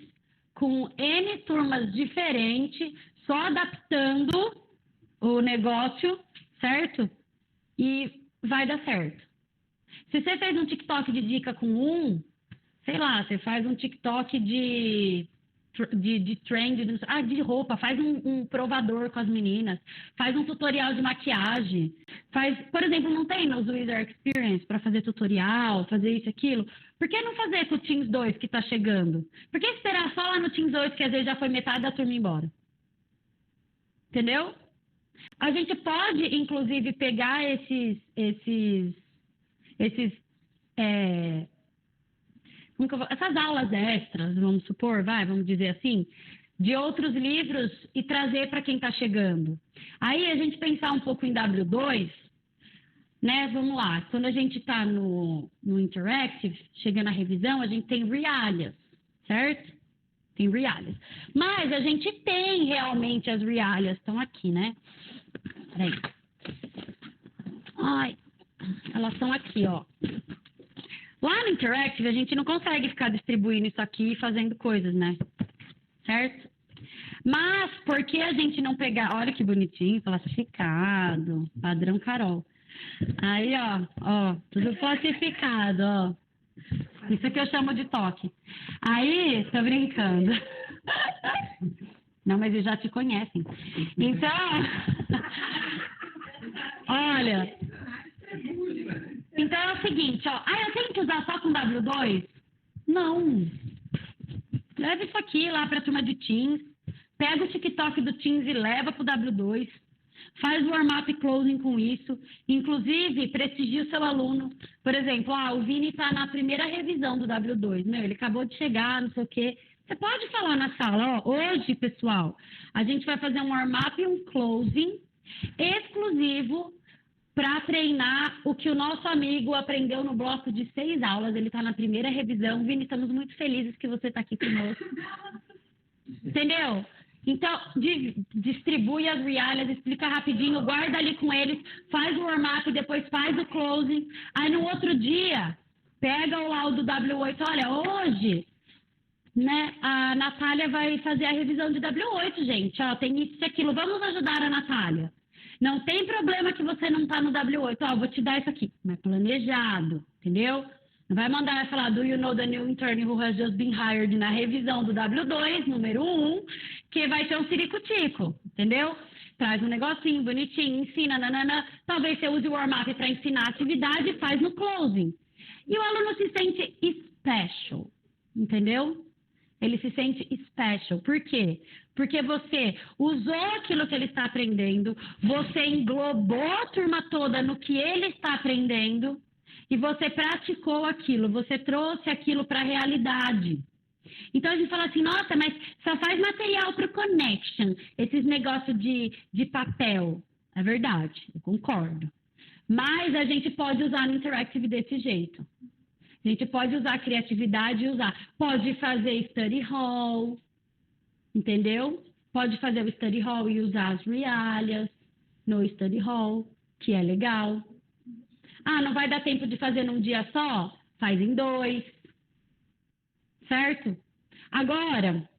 com N turmas diferentes, só adaptando o negócio, certo? E vai dar certo. Se você fez um TikTok de dica com sei lá, você faz um TikTok de trend, de roupa, faz um provador com as meninas, faz um tutorial de maquiagem, por exemplo, não tem nos User Experience para fazer tutorial, fazer isso, aquilo. Por que não fazer com o Teams 2 que está chegando? Por que esperar só lá no Teams 2 que às vezes já foi metade da turma embora? Entendeu? A gente pode, inclusive, pegar essas aulas extras, vamos supor, vamos dizer assim, de outros livros e trazer para quem está chegando. Aí a gente pensar um pouco em W2, né? Vamos lá, quando a gente está no Interactive, chegando à revisão, a gente tem realias, certo? Tem realias. Mas a gente tem realmente as realias, estão aqui, né? Peraí. Ai, elas estão aqui, ó. Lá no Interactive, a gente não consegue ficar distribuindo isso aqui e fazendo coisas, né? Certo? Mas, por que a gente não pegar... Olha que bonitinho, classificado, padrão Carol. Aí, ó, tudo classificado, ó. Isso que eu chamo de toque. Aí, tô brincando. Não, mas eles já te conhecem. Então, olha... Então é o seguinte, ó. Eu tenho que usar só com W2? Não. Leva isso aqui lá para a turma de Teams. Pega o TikTok do Teams e leva para o W2. Faz o warm-up e closing com isso. Inclusive, prestigia o seu aluno. Por exemplo, o Vini está na primeira revisão do W2. Ele acabou de chegar, não sei o quê. Você pode falar na sala, hoje, pessoal, a gente vai fazer um warm-up e um closing exclusivo para treinar o que o nosso amigo aprendeu no bloco de 6 aulas. Ele está na primeira revisão. Vini, estamos muito felizes que você está aqui conosco. Entendeu? Então, distribui as realias, explica rapidinho, guarda ali com eles, faz o warm-up, depois faz o closing. Aí, no outro dia, pega o laudo W8. Olha, hoje, né, a Natália vai fazer a revisão de W8, gente. Tem isso e aquilo. Vamos ajudar a Natália. Não tem problema que você não está no W8. Vou te dar isso aqui. Mas planejado, entendeu? Não vai mandar falar, do you know the new intern who has just been hired na revisão do W2, número 1, que vai ter um ciricutico, entendeu? Traz um negocinho bonitinho, ensina, nanana. Talvez você use o warm-up para ensinar a atividade e faz no closing. E o aluno se sente special, entendeu? Ele se sente special. Por quê? Porque você usou aquilo que ele está aprendendo, você englobou a turma toda no que ele está aprendendo e você praticou aquilo, você trouxe aquilo para a realidade. Então, a gente fala assim, nossa, mas só faz material para o Connection, esses negócios de papel. É verdade, eu concordo. Mas a gente pode usar no Interactive desse jeito. A gente pode usar a criatividade e usar. Pode fazer study hall, entendeu? Pode fazer o study hall e usar as realias no study hall, que é legal. Não vai dar tempo de fazer num dia só? Faz em 2. Certo? Agora,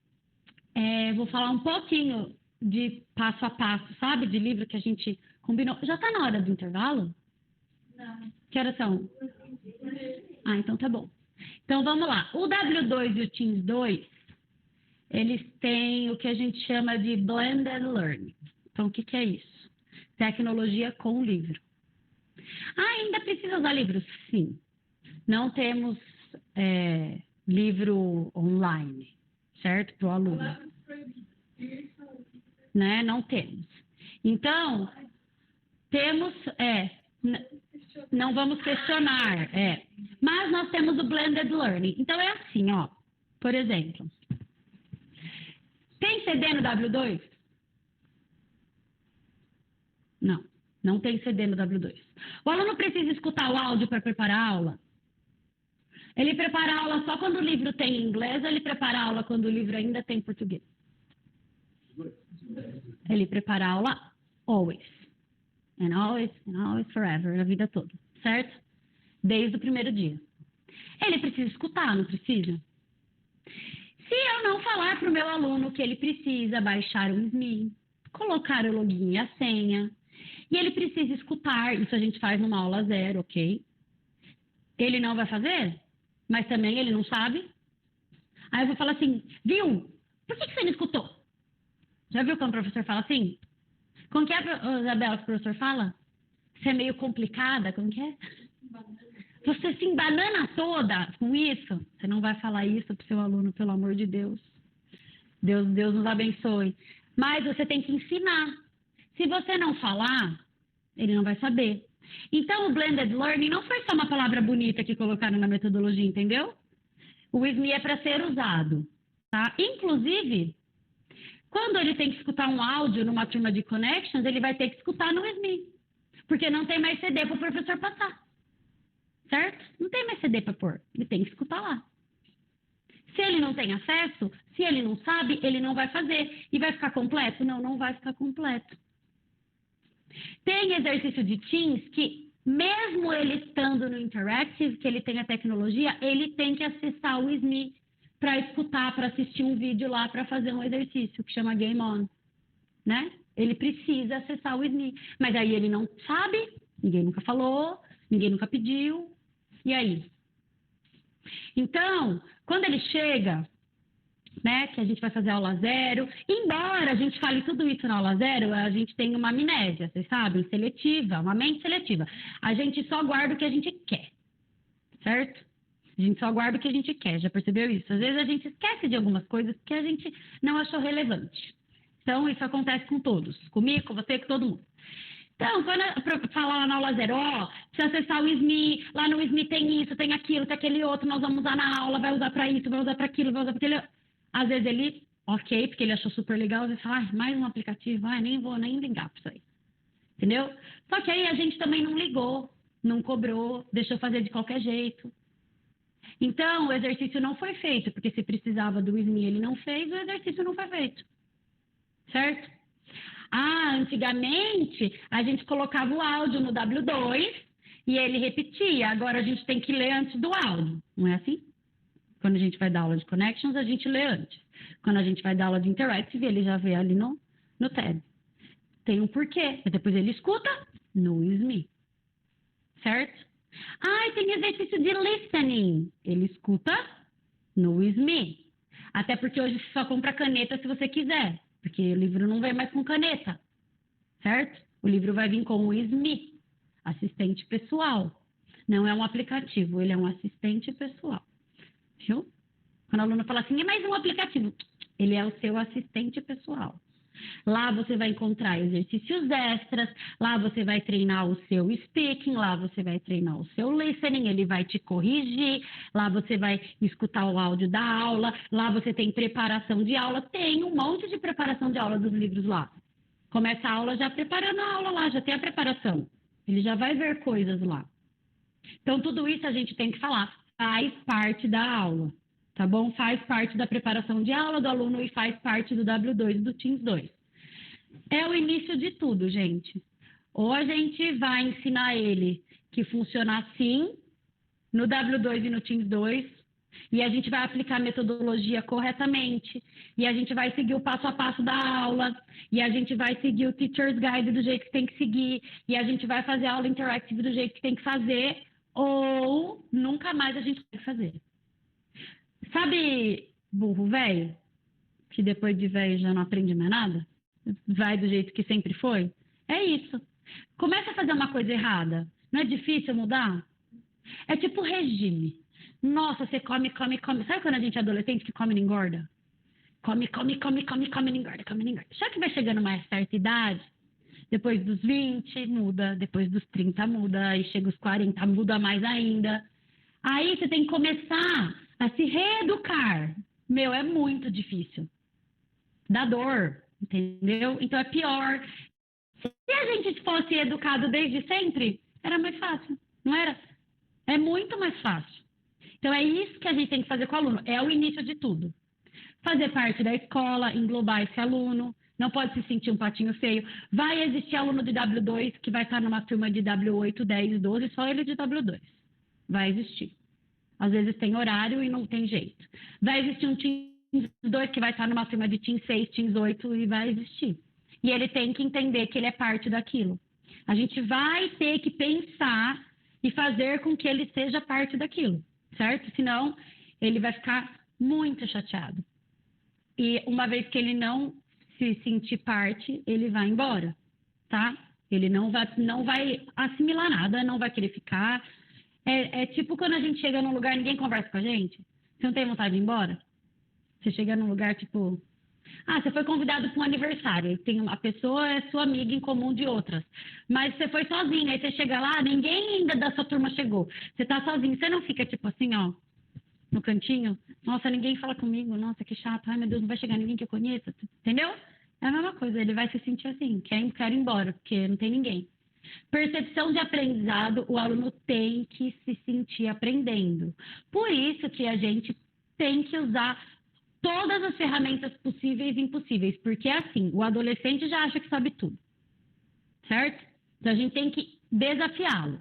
vou falar um pouquinho de passo a passo, sabe? De livro que a gente combinou. Já está na hora do intervalo? Não. Que horas são? Então tá bom. Então vamos lá. O W2 e o Teams 2, eles têm o que a gente chama de Blended Learning. Então o que é isso? Tecnologia com livro. Ainda precisa usar livros? Sim. Não temos livro online, certo? Para o aluno. Né? Não temos. Então, temos... não vamos questionar, mas nós temos o Blended Learning. Então, é assim, por exemplo, tem CD no W2? Não tem CD no W2. O aluno precisa escutar o áudio para preparar a aula? Ele prepara a aula só quando o livro tem inglês ou ele prepara a aula quando o livro ainda tem português? Ele prepara a aula always. And always, forever, a vida toda, certo? Desde o primeiro dia. Ele precisa escutar, não precisa? Se eu não falar para o meu aluno que ele precisa baixar o SME, colocar o login e a senha, e ele precisa escutar, isso a gente faz numa aula 0, ok? Ele não vai fazer? Mas também ele não sabe? Aí eu vou falar assim, viu? Por que você não escutou? Já viu quando o professor fala assim? Como que é, Isabela, que o professor fala? Você é meio complicada, como que é? Você se embanana toda com isso? Você não vai falar isso para o seu aluno, pelo amor de Deus. Deus nos abençoe. Mas você tem que ensinar. Se você não falar, ele não vai saber. Então, o Blended Learning não foi só uma palavra bonita que colocaram na metodologia, entendeu? O SME é para ser usado, tá? Inclusive, quando ele tem que escutar um áudio numa turma de Connections, ele vai ter que escutar no SME, porque não tem mais CD para o professor passar, certo? Não tem mais CD para pôr, ele tem que escutar lá. Se ele não tem acesso, se ele não sabe, ele não vai fazer. E vai ficar completo? Não vai ficar completo. Tem exercício de Teams que, mesmo ele estando no Interactive, que ele tem a tecnologia, ele tem que acessar o SME para escutar, para assistir um vídeo lá, para fazer um exercício que chama Game On, né? Ele precisa acessar o SME. Mas aí ele não sabe, ninguém nunca falou, ninguém nunca pediu. E aí? Então, quando ele chega, né, que a gente vai fazer aula 0, embora a gente fale tudo isso na aula 0, a gente tem uma amnésia, vocês sabem, seletiva, uma mente seletiva. A gente só guarda o que a gente quer, certo? A gente só guarda o que a gente quer, já percebeu isso? Às vezes a gente esquece de algumas coisas que a gente não achou relevante. Então, isso acontece com todos. Comigo, com você, com todo mundo. Então, quando falar lá na aula 0, precisa acessar o SME, lá no SME tem isso, tem aquilo, tem aquele outro, nós vamos usar na aula, vai usar para isso, vai usar para aquilo, vai usar para aquele... Às vezes ele, ok, porque ele achou super legal, às vezes fala, mais um aplicativo, nem vou nem ligar para isso aí. Entendeu? Só que aí a gente também não ligou, não cobrou, deixou fazer de qualquer jeito. Então, o exercício não foi feito, porque se precisava do SME ele não fez, o exercício não foi feito. Certo? Antigamente, a gente colocava o áudio no W2 e ele repetia. Agora a gente tem que ler antes do áudio. Não é assim? Quando a gente vai dar aula de Connections, a gente lê antes. Quando a gente vai dar aula de Interactive, ele já vê ali no tab. Tem um porquê. E depois ele escuta no SME. Certo? Tem exercício de listening. Ele escuta no SME. Até porque hoje você só compra caneta se você quiser. Porque o livro não vem mais com caneta, certo? O livro vai vir com o SME, assistente pessoal. Não é um aplicativo, ele é um assistente pessoal. Viu? Quando o aluno fala assim, é mais um aplicativo. Ele é o seu assistente pessoal. Lá você vai encontrar exercícios extras, lá você vai treinar o seu speaking, lá você vai treinar o seu listening, ele vai te corrigir, lá você vai escutar o áudio da aula, lá você tem preparação de aula, tem um monte de preparação de aula dos livros lá. Começa a aula já preparando a aula lá, já tem a preparação. Ele já vai ver coisas lá. Então, tudo isso a gente tem que falar, faz parte da aula. Tá bom? Faz parte da preparação de aula do aluno e faz parte do W2 e do Teams 2. É o início de tudo, gente. Ou a gente vai ensinar ele que funciona assim, no W2 e no Teams 2, e a gente vai aplicar a metodologia corretamente, e a gente vai seguir o passo a passo da aula, e a gente vai seguir o Teacher's Guide do jeito que tem que seguir, e a gente vai fazer a aula interactive do jeito que tem que fazer, ou nunca mais a gente vai fazer. Sabe burro velho? Que depois de velho já não aprende mais nada? Vai do jeito que sempre foi? É isso. Começa a fazer uma coisa errada. Não é difícil mudar? É tipo regime. Nossa, você come. Sabe quando a gente é adolescente que come e não engorda? Come, não engorda, come e não engorda. Só que vai chegando mais certa idade, depois dos 20 muda, depois dos 30 muda, aí chega os 40 muda mais ainda. Aí você tem que começar a se reeducar. É muito difícil. Dá dor, entendeu? Então é pior. Se a gente fosse educado desde sempre, era mais fácil, não era? É muito mais fácil. Então é isso que a gente tem que fazer com o aluno. É o início de tudo. Fazer parte da escola, englobar esse aluno. Não pode se sentir um patinho feio. Vai existir aluno de W2 que vai estar numa turma de W8, 10, 12, só ele de W2. Vai existir. Às vezes tem horário e não tem jeito. Vai existir um Teams 2 que vai estar numa turma de Teams 6, Teams 8 e vai existir. E ele tem que entender que ele é parte daquilo. A gente vai ter que pensar e fazer com que ele seja parte daquilo, certo? Senão, ele vai ficar muito chateado. E uma vez que ele não se sentir parte, ele vai embora, tá? Ele não vai assimilar nada, não vai querer ficar. É tipo quando a gente chega num lugar e ninguém conversa com a gente. Você não tem vontade de ir embora? Você chega num lugar tipo... você foi convidado para um aniversário. Tem uma pessoa, é sua amiga em comum de outras. Mas você foi sozinha. Aí você chega lá, ninguém ainda da sua turma chegou. Você tá sozinho. Você não fica tipo assim, no cantinho? Nossa, ninguém fala comigo. Nossa, que chato. Ai, meu Deus, não vai chegar ninguém que eu conheça. Entendeu? É a mesma coisa. Ele vai se sentir assim. Quer ir embora, porque não tem ninguém. Percepção de aprendizado, o aluno tem que se sentir aprendendo. Por isso que a gente tem que usar todas as ferramentas possíveis e impossíveis, porque é assim, o adolescente já acha que sabe tudo, certo? Então a gente tem que desafiá-lo.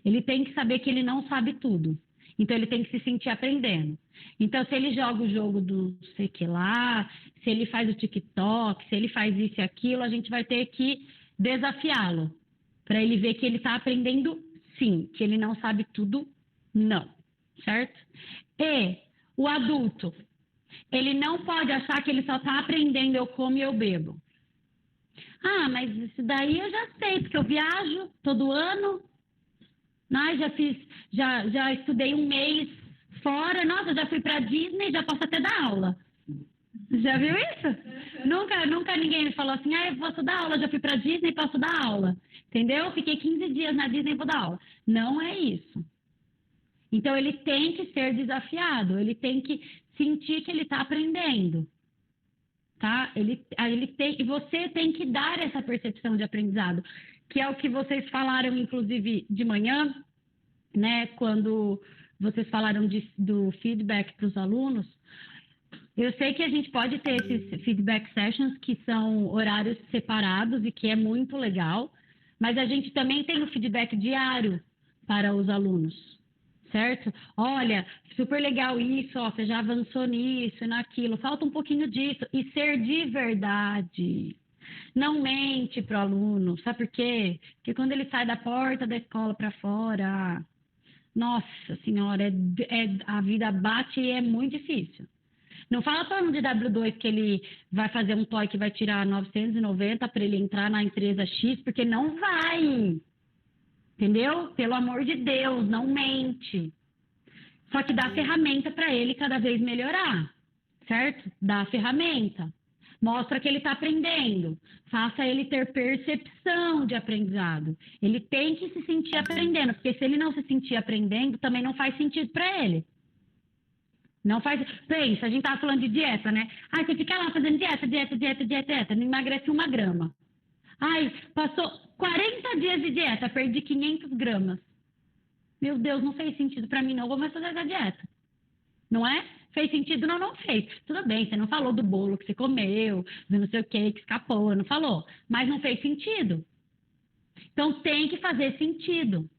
Ele tem que saber que ele não sabe tudo. Então ele tem que se sentir aprendendo. Então se ele joga o jogo do sei que lá, se ele faz o TikTok, se ele faz isso e aquilo, a gente vai ter que desafiá-lo. Para ele ver que ele está aprendendo, sim. Que ele não sabe tudo, não. Certo? E o adulto, ele não pode achar que ele só está aprendendo eu como e eu bebo. Mas isso daí eu já sei, porque eu viajo todo ano. Já estudei um mês fora. Nossa, já fui pra Disney, já posso até dar aula. Já viu isso? Nunca ninguém me falou assim, eu posso dar aula, já fui pra Disney, posso dar aula. Entendeu? Fiquei 15 dias na Disney e vou dar aula. Não é isso. Então, ele tem que ser desafiado, ele tem que sentir que ele está aprendendo. Tá? E você tem que dar essa percepção de aprendizado, que é o que vocês falaram, inclusive, de manhã, né? Quando vocês falaram do feedback para os alunos. Eu sei que a gente pode ter esses feedback sessions, que são horários separados e que é muito legal, mas a gente também tem o feedback diário para os alunos, certo? Olha, super legal isso, ó, você já avançou nisso e naquilo, falta um pouquinho disso. E ser de verdade. Não mente para o aluno, sabe por quê? Porque quando ele sai da porta da escola para fora, nossa senhora, a vida bate e é muito difícil. Não fala para o aluno de W2 que ele vai fazer um TOEIC que vai tirar 990 para ele entrar na empresa X, porque não vai. Entendeu? Pelo amor de Deus, não mente. Só que dá ferramenta para ele cada vez melhorar, certo? Dá a ferramenta. Mostra que ele está aprendendo. Faça ele ter percepção de aprendizado. Ele tem que se sentir aprendendo, porque se ele não se sentir aprendendo, também não faz sentido para ele. Não faz. Pensa, a gente estava falando de dieta, né? Você fica lá fazendo dieta, não emagrece 1 grama. Passou 40 dias de dieta, perdi 500 gramas. Meu Deus, não fez sentido para mim, não. Vou mais fazer essa dieta. Não é? Fez sentido? Não, não fez. Tudo bem, você não falou do bolo que você comeu, do não sei o que escapou, não falou. Mas não fez sentido. Então tem que fazer sentido.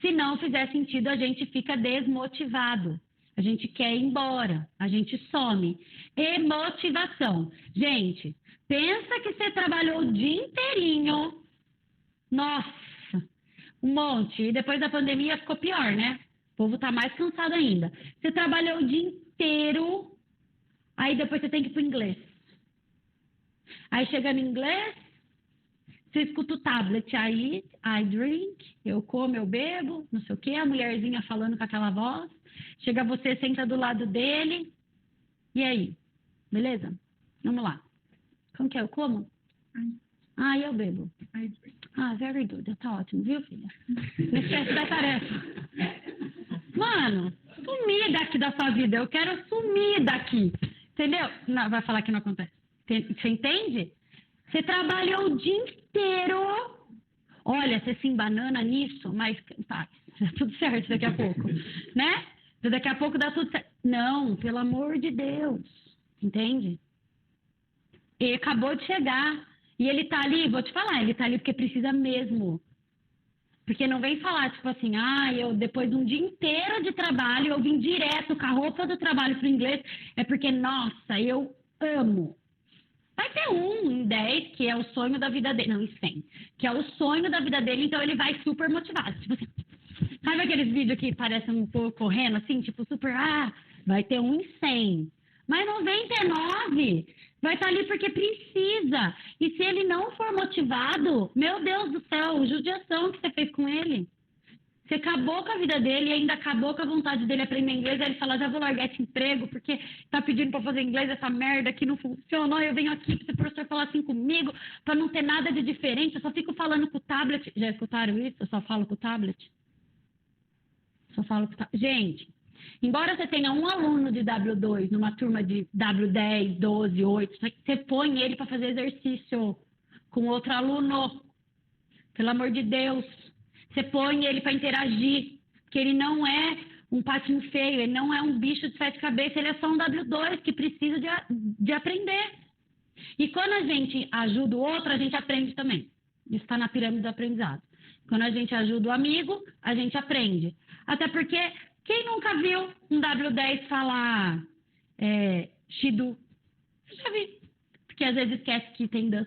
Se não fizer sentido, a gente fica desmotivado. A gente quer ir embora, a gente some. E motivação. Gente, pensa que você trabalhou o dia inteirinho. Nossa, um monte. E depois da pandemia ficou pior, né? O povo tá mais cansado ainda. Você trabalhou o dia inteiro, aí depois você tem que ir pro inglês. Aí chega no inglês, você escuta o tablet, aí, I drink, eu como, eu bebo, não sei o quê, a mulherzinha falando com aquela voz. Chega você, senta do lado dele. E aí? Beleza? Vamos lá. Como que é? Eu como? Eu bebo. Very good. Tá ótimo, viu, filha? Não esquece da tarefa. Mano, sumir daqui da sua vida. Eu quero sumir daqui. Entendeu? Não, vai falar que não acontece. Você entende? Você trabalhou o dia inteiro. Olha, você se embanana nisso, mas tá tudo certo daqui a pouco, né? Daqui a pouco dá tudo certo. Não, pelo amor de Deus. Entende? Ele acabou de chegar. E ele tá ali, vou te falar, ele tá ali porque precisa mesmo. Porque não vem falar, tipo assim, eu depois de um dia inteiro de trabalho, eu vim direto com a roupa do trabalho pro inglês. É porque, nossa, eu amo. Vai ter 1 em 10, que é o sonho da vida dele. Não, em 100. Que é o sonho da vida dele, então ele vai super motivado. Tipo assim, sabe aqueles vídeos que parecem um pouco correndo, assim, tipo super, vai ter 1 em 100. Mas 99 vai estar ali porque precisa. E se ele não for motivado, meu Deus do céu, judiação que você fez com ele. Você acabou com a vida dele e ainda acabou com a vontade dele aprender inglês. Aí ele fala, já vou largar esse emprego porque tá pedindo para fazer inglês, essa merda que não funcionou. Eu venho aqui para o professor falar assim comigo, para não ter nada de diferente. Eu só fico falando com o tablet. Já escutaram isso? Eu só falo com o tablet. Gente, embora você tenha um aluno de W2 numa turma de W10, 12, 8, você põe ele para fazer exercício com outro aluno. Pelo amor de Deus. Você põe ele para interagir, porque ele não é um patinho feio, ele não é um bicho de 7 cabeças, ele é só um W2 que precisa de aprender. E quando a gente ajuda o outro, a gente aprende também. Isso está na pirâmide do aprendizado. Quando a gente ajuda o amigo, a gente aprende. Até porque, quem nunca viu um W10 falar Shidu? Já vi. Porque às vezes esquece que tem das.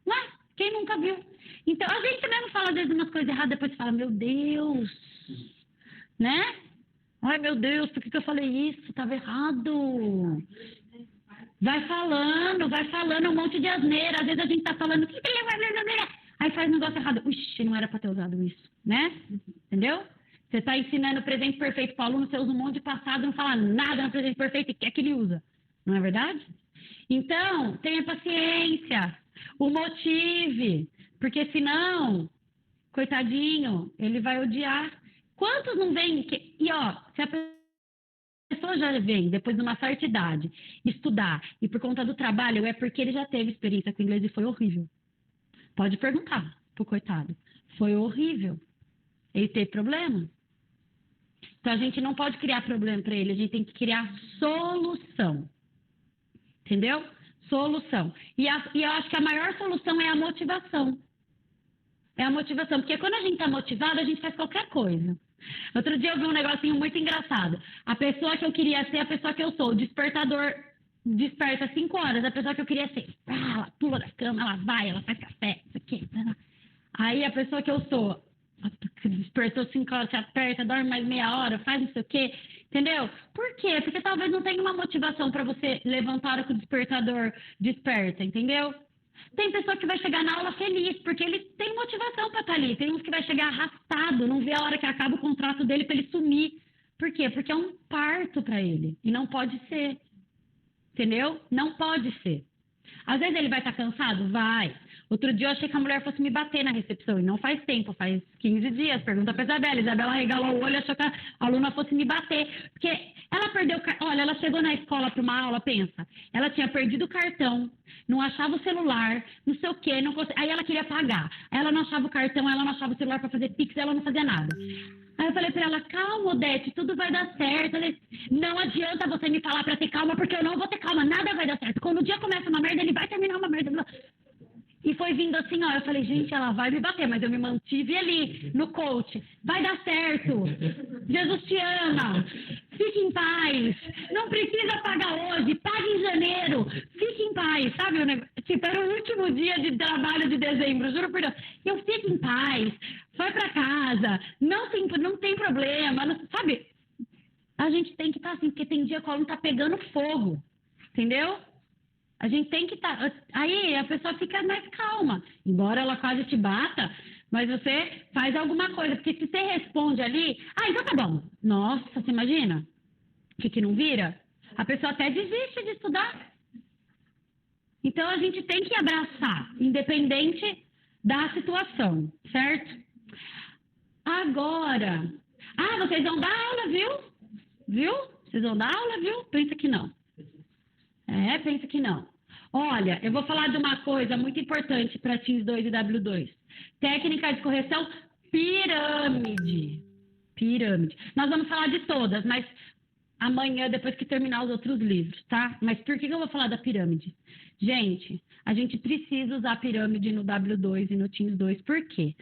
Não é? Quem nunca viu? Então, a gente mesmo fala às vezes umas coisas erradas, depois fala, meu Deus, né? Ai, meu Deus, por que eu falei isso? Estava errado. Vai falando um monte de asneira. Às vezes a gente tá falando, aí faz um negócio errado. Ixi, não era para ter usado isso, né? Entendeu? Você está ensinando presente perfeito para o aluno, você usa um monte de passado, não fala nada no presente perfeito e quer que ele usa. Não é verdade? Então, tenha paciência, o motive, porque senão, coitadinho, ele vai odiar. Quantos não vêm? E ó, se a pessoa já vem, depois de uma certa idade, estudar, e por conta do trabalho, é porque ele já teve experiência com inglês e foi horrível. Pode perguntar pro coitado. Foi horrível. Ele teve problema. Então, a gente não pode criar problema para ele, a gente tem que criar solução. Entendeu? Solução. E eu acho que a maior solução é a motivação. É a motivação, porque quando a gente está motivado, a gente faz qualquer coisa. Outro dia eu vi um negocinho muito engraçado. A pessoa que eu queria ser, a pessoa que eu sou. O despertador desperta às 5 horas, a pessoa que eu queria ser. Ela pula da cama, ela vai, ela faz café, isso aqui. Aí a pessoa que eu sou, despertou 5 horas, se aperta, dorme mais meia hora, faz não sei o quê. Entendeu? Por quê? Porque talvez não tenha uma motivação para você levantar a hora que o despertador desperta, entendeu? Tem pessoa que vai chegar na aula feliz, porque ele tem motivação para estar ali. Tem uns que vai chegar arrastado, não vê a hora que acaba o contrato dele para ele sumir. Por quê? Porque é um parto para ele. E não pode ser. Entendeu? Não pode ser. Às vezes ele vai estar cansado? Vai. Outro dia eu achei que a mulher fosse me bater na recepção. E não faz tempo, faz 15 dias. Pergunta para a Isabela. Isabela regalou o olho e achou que a aluna fosse me bater. Porque ela perdeu... Olha, ela chegou na escola para uma aula, pensa. Ela tinha perdido o cartão, não achava o celular, não sei o quê. Não aí ela queria pagar. Aí ela não achava o cartão, ela não achava o celular para fazer Pix, ela não fazia nada. Aí eu falei para ela, calma, Odete, tudo vai dar certo. Ela disse, não adianta você me falar para ter calma, porque eu não vou ter calma, nada vai dar certo. Quando o dia começa uma merda, ele vai terminar uma merda. E foi vindo assim, ó, eu falei, gente, ela vai me bater, mas eu me mantive ali, no coach. Vai dar certo. Jesus te ama. Fique em paz. Não precisa pagar hoje, pague em janeiro. Fique em paz, sabe? Tipo, era o último dia de trabalho de dezembro, juro por Deus. Eu fico em paz, vai pra casa, não tem problema, não, sabe? A gente tem que estar assim, porque tem dia que o aluno tá pegando fogo, entendeu? A gente tem que estar... Aí a pessoa fica mais calma. Embora ela quase te bata, mas você faz alguma coisa. Porque se você responde ali... Ah, então tá bom. Nossa, você imagina? Que não vira? A pessoa até desiste de estudar. Então a gente tem que abraçar, independente da situação, certo? Agora... Ah, vocês vão dar aula, viu? Viu? Vocês vão dar aula, viu? Pensa que não. Pensa que não. Olha, eu vou falar de uma coisa muito importante para Teams 2 e W2. Técnica de correção pirâmide. Pirâmide. Nós vamos falar de todas, mas amanhã, depois que terminar os outros livros, tá? Mas por que eu vou falar da pirâmide? Gente, a gente precisa usar a pirâmide no W2 e no Teams 2, por quê?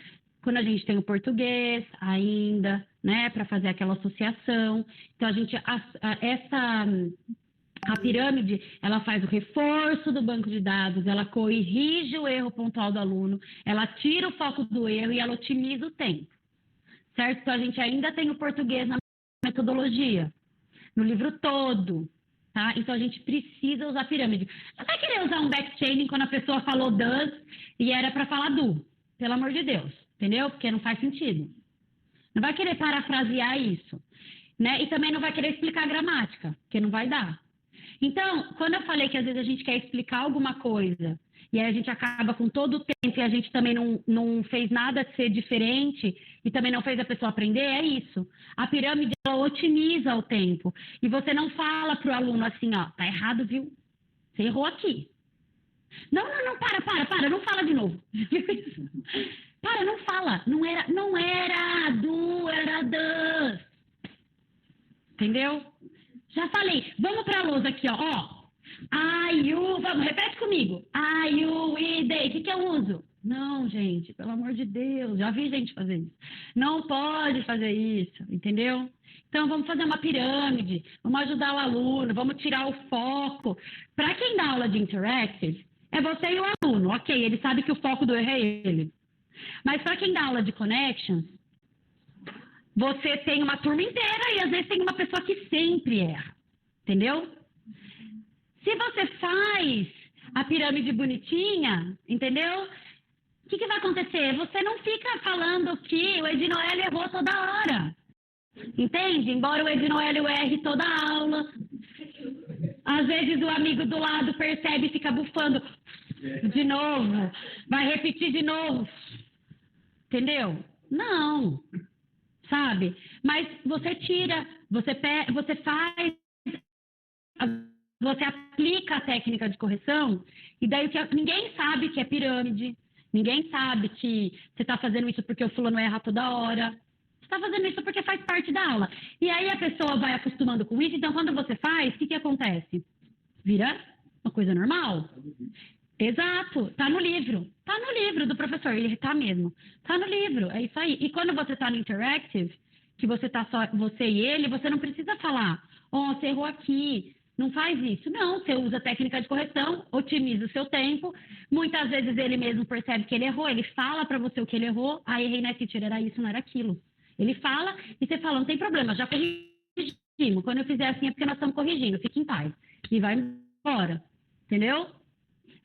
Quando a gente tem o português ainda, né, para fazer aquela associação. Então, a pirâmide, ela faz o reforço do banco de dados, ela corrige o erro pontual do aluno, ela tira o foco do erro e ela otimiza o tempo, certo? Então, a gente ainda tem o português na metodologia, no livro todo, tá? Então, a gente precisa usar a pirâmide. Não vai querer usar um backchaining quando a pessoa falou does e era para falar do, pelo amor de Deus, entendeu? Porque não faz sentido. Não vai querer parafrasear isso, né? E também não vai querer explicar a gramática, porque não vai dar. Então, quando eu falei que às vezes a gente quer explicar alguma coisa e aí a gente acaba com todo o tempo e a gente também não fez nada de ser diferente e também não fez a pessoa aprender, é isso. A pirâmide, ela otimiza o tempo. E você não fala para o aluno assim, ó, tá errado, viu? Você errou aqui. Não, para, não fala de novo. Para, não fala. Não era do, era das. Entendeu? Já falei. Vamos para a lousa aqui, ó. Vamos, repete comigo. I, you, we, they. O que eu uso? Não, gente, pelo amor de Deus. Já vi gente fazer isso. Não pode fazer isso, entendeu? Então, vamos fazer uma pirâmide. Vamos ajudar o aluno. Vamos tirar o foco. Para quem dá aula de interactive, é você e o aluno. Ok, ele sabe que o foco do erro é ele. Mas para quem dá aula de connections, você tem uma turma inteira e às vezes tem uma pessoa que sempre erra, entendeu? Se você faz a pirâmide bonitinha, entendeu? O que vai acontecer? Você não fica falando que o Ednoel errou toda hora. Entende? Embora o Ednoel erre toda a aula. Às vezes o amigo do lado percebe e fica bufando de novo. Vai repetir de novo. Entendeu? Não. Sabe? Mas você tira, você faz, você aplica a técnica de correção e daí ninguém sabe que é pirâmide. Ninguém sabe que você está fazendo isso porque o fulano erra toda hora. Você está fazendo isso porque faz parte da aula. E aí a pessoa vai acostumando com isso. Então, quando você faz, o que acontece? Vira uma coisa normal. Exato. Tá no livro. Tá no livro do professor. Ele tá mesmo. Tá no livro. É isso aí. E quando você tá no interactive, que você tá só você e ele, você não precisa falar, você errou aqui. Não faz isso. Não, você usa a técnica de correção, otimiza o seu tempo. Muitas vezes ele mesmo percebe que ele errou, ele fala para você o que ele errou. Errei, né, teacher? Era isso, não era aquilo. Ele fala e você fala, não tem problema, já corrigimos. Quando eu fizer assim é porque nós estamos corrigindo, fique em paz. E vai embora. Entendeu?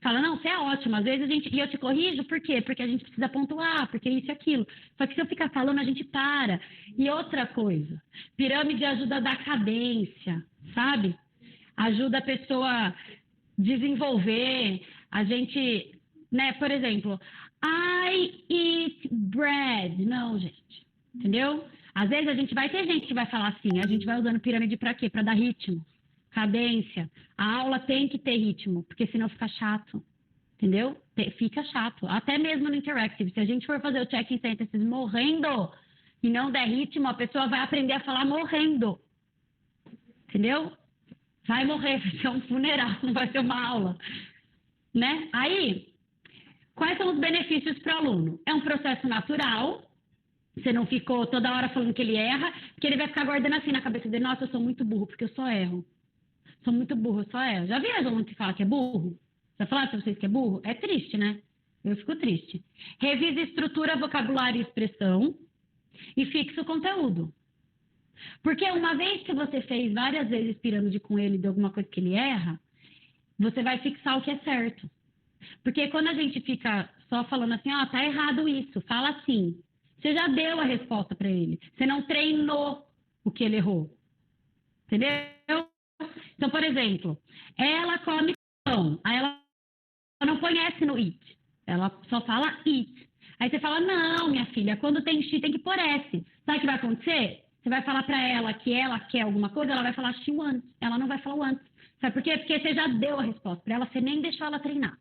Fala, não, você é ótimo. Às vezes e eu te corrijo, por quê? Porque a gente precisa pontuar, porque isso e aquilo. Só que se eu ficar falando, a gente para. E outra coisa, pirâmide ajuda a dar cadência, sabe? Ajuda a pessoa desenvolver, a gente, né, por exemplo, I eat bread. Não, gente, entendeu? Às vezes a gente vai ter gente que vai falar assim, a gente vai usando pirâmide para quê? Para dar ritmo, cadência. A aula tem que ter ritmo, porque senão fica chato, entendeu? Fica chato, até mesmo no interactive. Se a gente for fazer o check-in sentences morrendo e não der ritmo, a pessoa vai aprender a falar morrendo, entendeu? Vai morrer, vai ser um funeral, não vai ser uma aula, né? Aí, quais são os benefícios para o aluno? É um processo natural, você não ficou toda hora falando que ele erra, porque ele vai ficar guardando assim na cabeça dele, nossa, eu sou muito burro, porque eu só erro. Sou muito burro, eu só erro. Já viram aluno que fala que é burro? Já falaram para vocês que é burro? É triste, né? Eu fico triste. Revise estrutura, vocabulário e expressão e fixe o conteúdo. Porque uma vez que você fez várias vezes pirâmide com ele de alguma coisa que ele erra, você vai fixar o que é certo. Porque quando a gente fica só falando assim, tá errado isso, fala assim. Você já deu a resposta para ele. Você não treinou o que ele errou. Entendeu? Então, por exemplo, ela come pão. Aí ela não conhece no it. Ela só fala it. Aí você fala, não, minha filha, quando tem she tem que pôr S. Sabe o que vai acontecer? Você vai falar para ela que ela quer alguma coisa, ela vai falar she wants. Ela não vai falar wants. Sabe por quê? Porque você já deu a resposta para ela, você nem deixou ela treinar.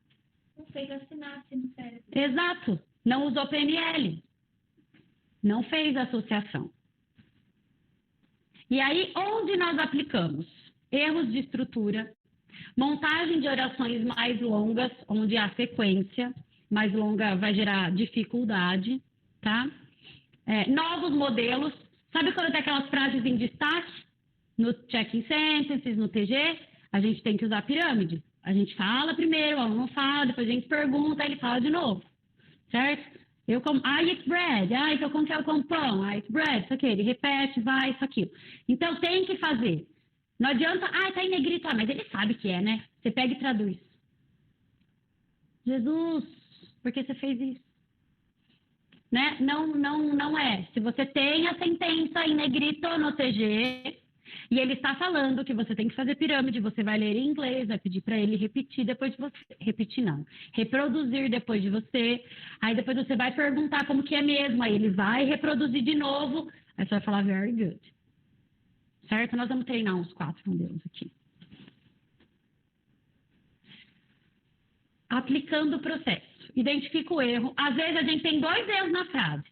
Não fez a sinapse no cérebro. Exato. Não usou PNL. Não fez associação. E aí, onde nós aplicamos? Erros de estrutura, montagem de orações mais longas, onde a sequência mais longa vai gerar dificuldade, tá? Novos modelos. Sabe quando tem aquelas frases em destaque? No check-in sentences, no TG, a gente tem que usar pirâmide. A gente fala primeiro, o aluno fala, depois a gente pergunta, ele fala de novo, certo? I eat bread, então como que eu como pão? I eat bread, isso aqui, ele repete, vai, isso aqui. Então tem que fazer. Não adianta, tá em negrito, mas ele sabe que é, né? Você pega e traduz. Jesus, por que você fez isso? Né? Não é. Se você tem a sentença em negrito no TG e ele está falando que você tem que fazer pirâmide, você vai ler em inglês, vai pedir para ele repetir depois de você. Repetir não. Reproduzir depois de você. Aí depois você vai perguntar como que é mesmo. Aí ele vai reproduzir de novo. Aí você vai falar very good. Certo? Nós vamos treinar uns 4 modelos aqui. Aplicando o processo. Identifica o erro. Às vezes a gente tem 2 erros na frase.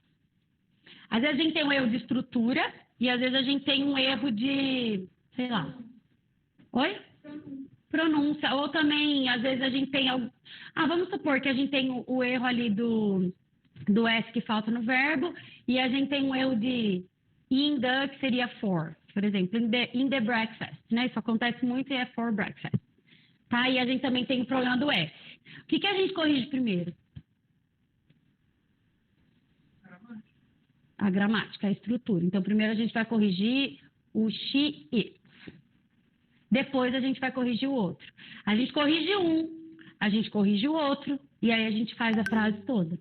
Às vezes a gente tem um erro de estrutura e às vezes a gente tem um erro de, sei lá. Oi? Pronúncia. Ou também, às vezes a gente tem algo. Vamos supor que a gente tem o erro ali do S que falta no verbo e a gente tem um erro de in the, que seria for. Por exemplo, in the breakfast, né? Isso acontece muito e é for breakfast. Tá? E a gente também tem o problema do S. O que a gente corrige primeiro? A gramática, a estrutura. Então, primeiro a gente vai corrigir o she, it. Depois a gente vai corrigir o outro. A gente corrige um, a gente corrige o outro, e aí a gente faz a frase toda.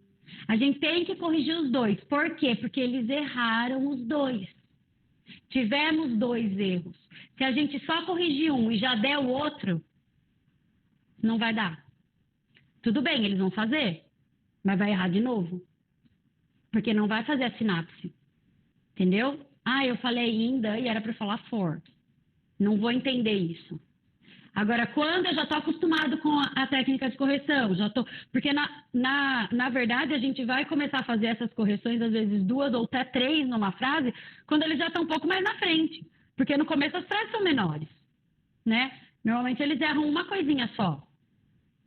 A gente tem que corrigir os 2. Por quê? Porque eles erraram os 2. Tivemos 2 erros. Se a gente só corrigir um e já der o outro, não vai dar. Tudo bem, eles vão fazer, mas vai errar de novo. Porque não vai fazer a sinapse. Entendeu? Ah, eu falei ainda e era para falar for. Não vou entender isso. Agora, quando eu já estou acostumado com a técnica de correção, já tô, porque na verdade a gente vai começar a fazer essas correções, às vezes 2 ou até 3 numa frase, quando eles já estão um pouco mais na frente. Porque no começo as frases são menores, né? Normalmente eles erram uma coisinha só.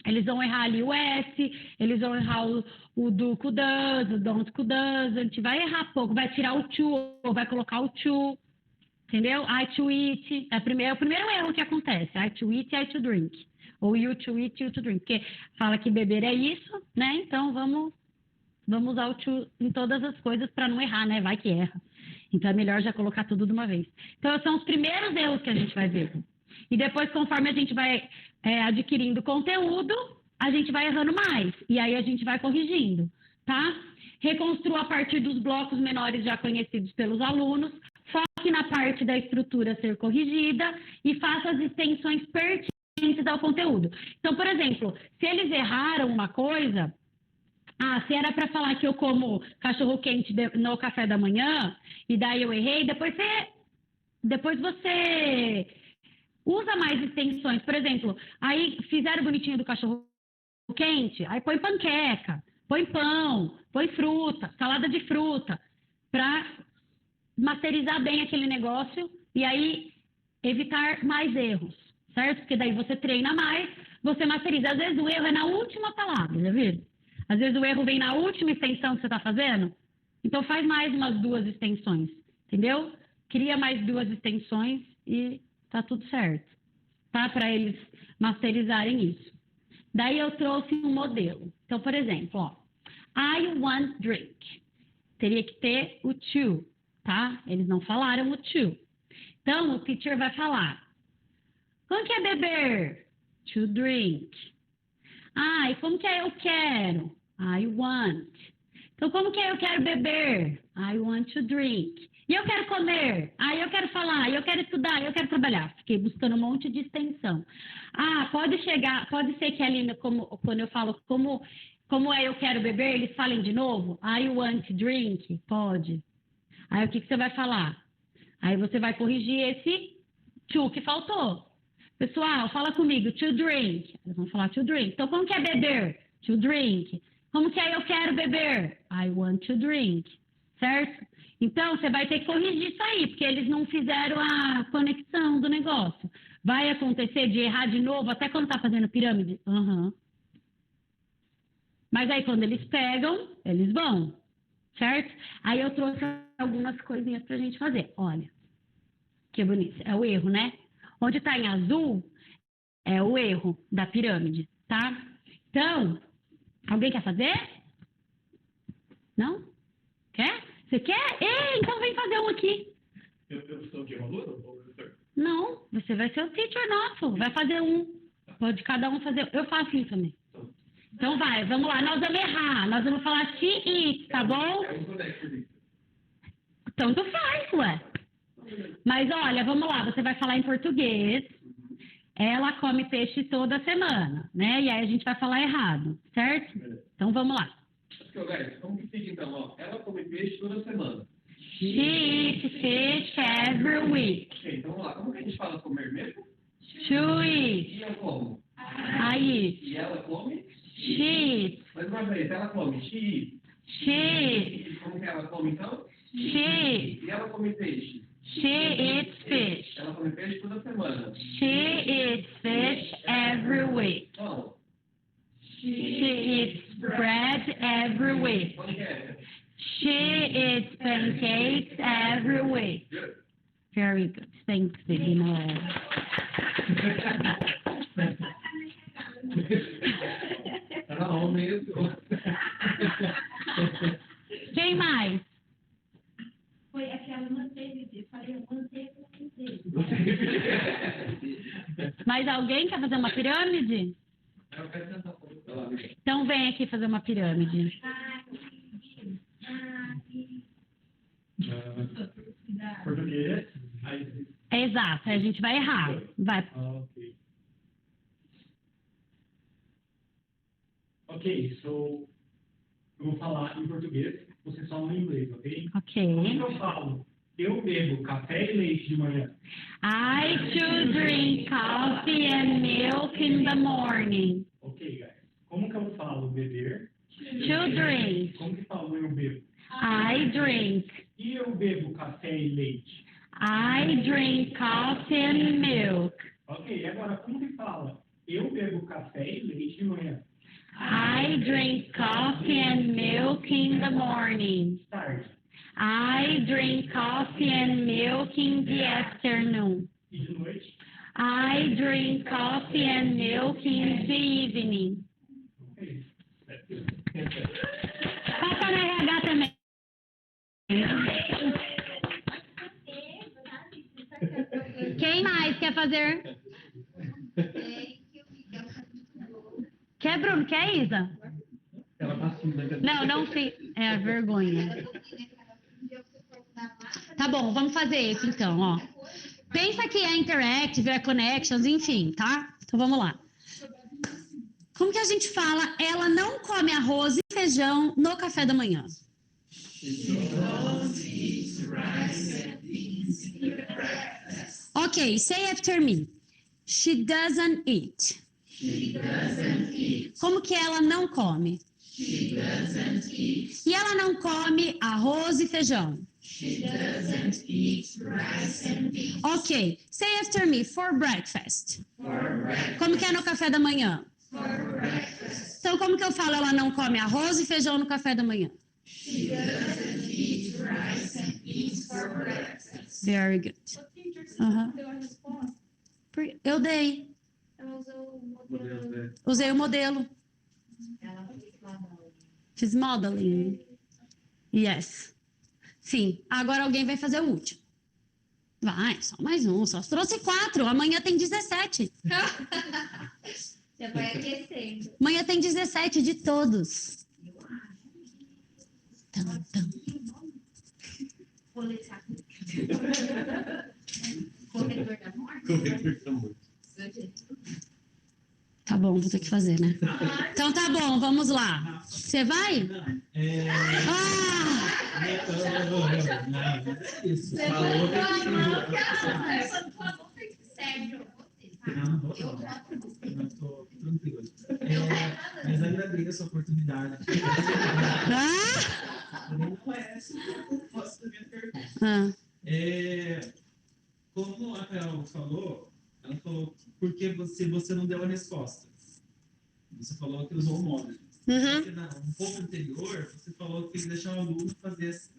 Eles vão errar ali o S, eles vão errar o do com does, o don't com does, a gente vai errar pouco, vai tirar o to ou vai colocar o to. Entendeu? I to eat. É o primeiro erro que acontece. I to eat, I to drink. Ou you to eat, you to drink. Porque fala que beber é isso, né? Então vamos usar o to em todas as coisas para não errar, né? Vai que erra. Então é melhor já colocar tudo de uma vez. Então são os primeiros erros que a gente vai ver. E depois, conforme a gente vai adquirindo conteúdo, a gente vai errando mais. E aí a gente vai corrigindo, tá? Reconstrua a partir dos blocos menores já conhecidos pelos alunos. Foque na parte da estrutura a ser corrigida e faça as extensões pertinentes ao conteúdo. Então, por exemplo, se eles erraram uma coisa, se era para falar que eu como cachorro-quente no café da manhã, e daí eu errei, depois você usa mais extensões. Por exemplo, aí fizeram bonitinho do cachorro-quente, aí põe panqueca, põe pão, põe fruta, salada de fruta, para masterizar bem aquele negócio e aí evitar mais erros, certo? Porque daí você treina mais, você masteriza. Às vezes o erro é na última palavra, já viram? Às vezes o erro vem na última extensão que você está fazendo. Então faz mais umas 2 extensões, entendeu? Cria mais 2 extensões e tá tudo certo, tá? Para eles masterizarem isso. Daí eu trouxe um modelo. Então, por exemplo, ó, I want drink. Teria que ter o to. Tá? Eles não falaram o to. Então, o teacher vai falar. Como que é beber? To drink. E como que é eu quero? I want. Então, como que é eu quero beber? I want to drink. E eu quero comer? Eu quero falar, eu quero estudar, eu quero trabalhar. Fiquei buscando um monte de extensão. Pode ser que ali, quando eu falo como é eu quero beber, eles falem de novo? I want to drink? Pode. Aí o que você vai falar? Aí você vai corrigir esse to que faltou. Pessoal, fala comigo, to drink. Eles vão falar to drink. Então, como que é beber? To drink. Como que é eu quero beber? I want to drink. Certo? Então, você vai ter que corrigir isso aí, porque eles não fizeram a conexão do negócio. Vai acontecer de errar de novo até quando tá fazendo pirâmide? Mas aí, quando eles pegam, eles vão. Certo? Aí eu trouxe algumas coisinhas pra gente fazer. Olha, que bonito. É o erro, né? Onde tá em azul é o erro da pirâmide, tá? Então, alguém quer fazer? Não? Quer? Você quer? Ei, então vem fazer um aqui. Eu sou de aluno ou professor? Não, você vai ser o teacher nosso. Vai fazer um. Pode cada um fazer. Eu faço isso também. Então vai, vamos lá, nós vamos errar, nós vamos falar she eats, tá bom? Tanto faz, ué. Mas olha, vamos lá, você vai falar em português, ela come peixe toda semana, né? E aí a gente vai falar errado, certo? Então vamos lá. Como que fica então? Ó, ela come peixe toda semana. She eats fish every week. Ok, então vamos lá, como que a gente fala comer mesmo? To eat. E eu como? I eat. E ela come? She eats. Mas uma vez, ela come she. She eats. Como que ela come então? She eats. E ela come peixe? She eats fish. Ela come peixe toda semana. She eats fish every week. Então, She eats bread every week. como que é? She eats pancakes every week. Very good. Thanks, Divina. Tá bom mesmo. Quem mais? Foi aquela manteiga, eu falei manteiga, Mais alguém quer fazer uma pirâmide? Então vem aqui fazer uma pirâmide. Português. exato. Aí a gente vai errar. Vai. Ok. Ok, so eu vou falar em português, você fala em inglês, ok? Ok. Quando eu falo, eu bebo café e leite de manhã. I to drink coffee and milk in the morning. Ok, guys. Como que eu falo beber? To drink. Como que falo eu bebo? I drink. E eu bebo café e leite? I drink coffee and milk. Ok, e agora como que fala? Eu bebo café e leite de manhã. I drink coffee and milk in the morning. Tarde. I drink coffee and milk in the afternoon. E de noite? I drink coffee and milk in the evening. Ok. Passa na RH também. Quem mais quer fazer? Quer, Bruno? Quer, Isa? Ela passou, né? Não, não fiz. É vergonha. Tá bom, vamos fazer esse então, ó. Pensa que é interactive, é connections, enfim, tá? Então vamos lá. Como que a gente fala? Ela não come arroz e feijão no café da manhã. Ok, say after me. She doesn't eat. Como que ela não come? E ela não come arroz e feijão. Ok, say after me. For breakfast. Como que é no café da manhã? Então, como que eu falo? Ela não come arroz e feijão no café da manhã. Very good. Aham. Eu dei. Usei o modelo. Fiz modeling. Yes. Sim. Agora alguém vai fazer o último. Vai, só mais um. Só trouxe 4. Amanhã tem 17. Já vai aquecendo. Amanhã tem 17 de todos. Tum, tum. Coletar. Corredor da morte? Corretor da morte. Tá bom, vou ter que fazer, né? Então tá bom, vamos lá. Você vai? Ah! Você Falou que Sérgio, você, tá? Não vou Eu não. voto você. Não, tô tranquilo. Mas agradeço a oportunidade. Ah! Porém, não é essa a resposta da minha pergunta. Ah, Como a Carol falou, ela falou porque você não deu a resposta. Você falou que usou o módulo. uhum. Um pouco anterior, você falou que deixar o aluno fazer essa.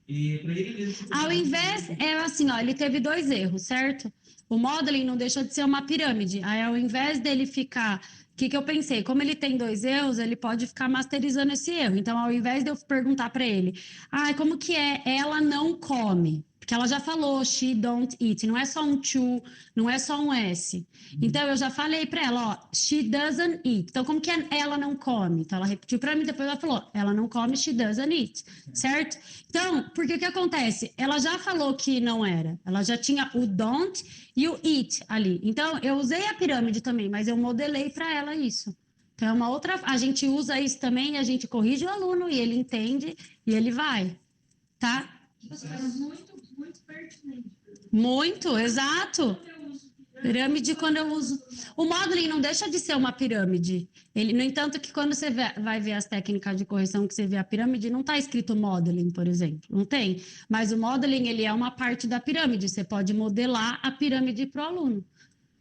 E para ele mesmo. Ao invés, é assim, ó, ele teve 2 erros, certo? O modeling não deixou de ser uma pirâmide. Aí, ao invés dele ficar. O que eu pensei? Como ele tem 2 erros, ele pode ficar masterizando esse erro. Então, ao invés de eu perguntar para ele, como que é? Ela não come. Porque ela já falou, she don't eat. Não é só um to, não é só um S. Então, eu já falei para ela, ó, she doesn't eat. Então, como que é ela não come? Então, ela repetiu para mim, depois ela falou, ela não come, she doesn't eat. Certo? Então, porque o que acontece? Ela já falou que não era. Ela já tinha o don't e o eat ali. Então, eu usei a pirâmide também, mas eu modelei para ela isso. Então, é uma outra... A gente usa isso também, a gente corrige o aluno e ele entende e ele vai. Tá? Você é muito, muito pertinente. Muito, exato. Pirâmide, quando eu uso. O modeling não deixa de ser uma pirâmide. Ele, no entanto, que quando você vai ver as técnicas de correção que você vê a pirâmide, não está escrito modeling, por exemplo. Não tem. Mas o modeling, ele é uma parte da pirâmide. Você pode modelar a pirâmide para o aluno.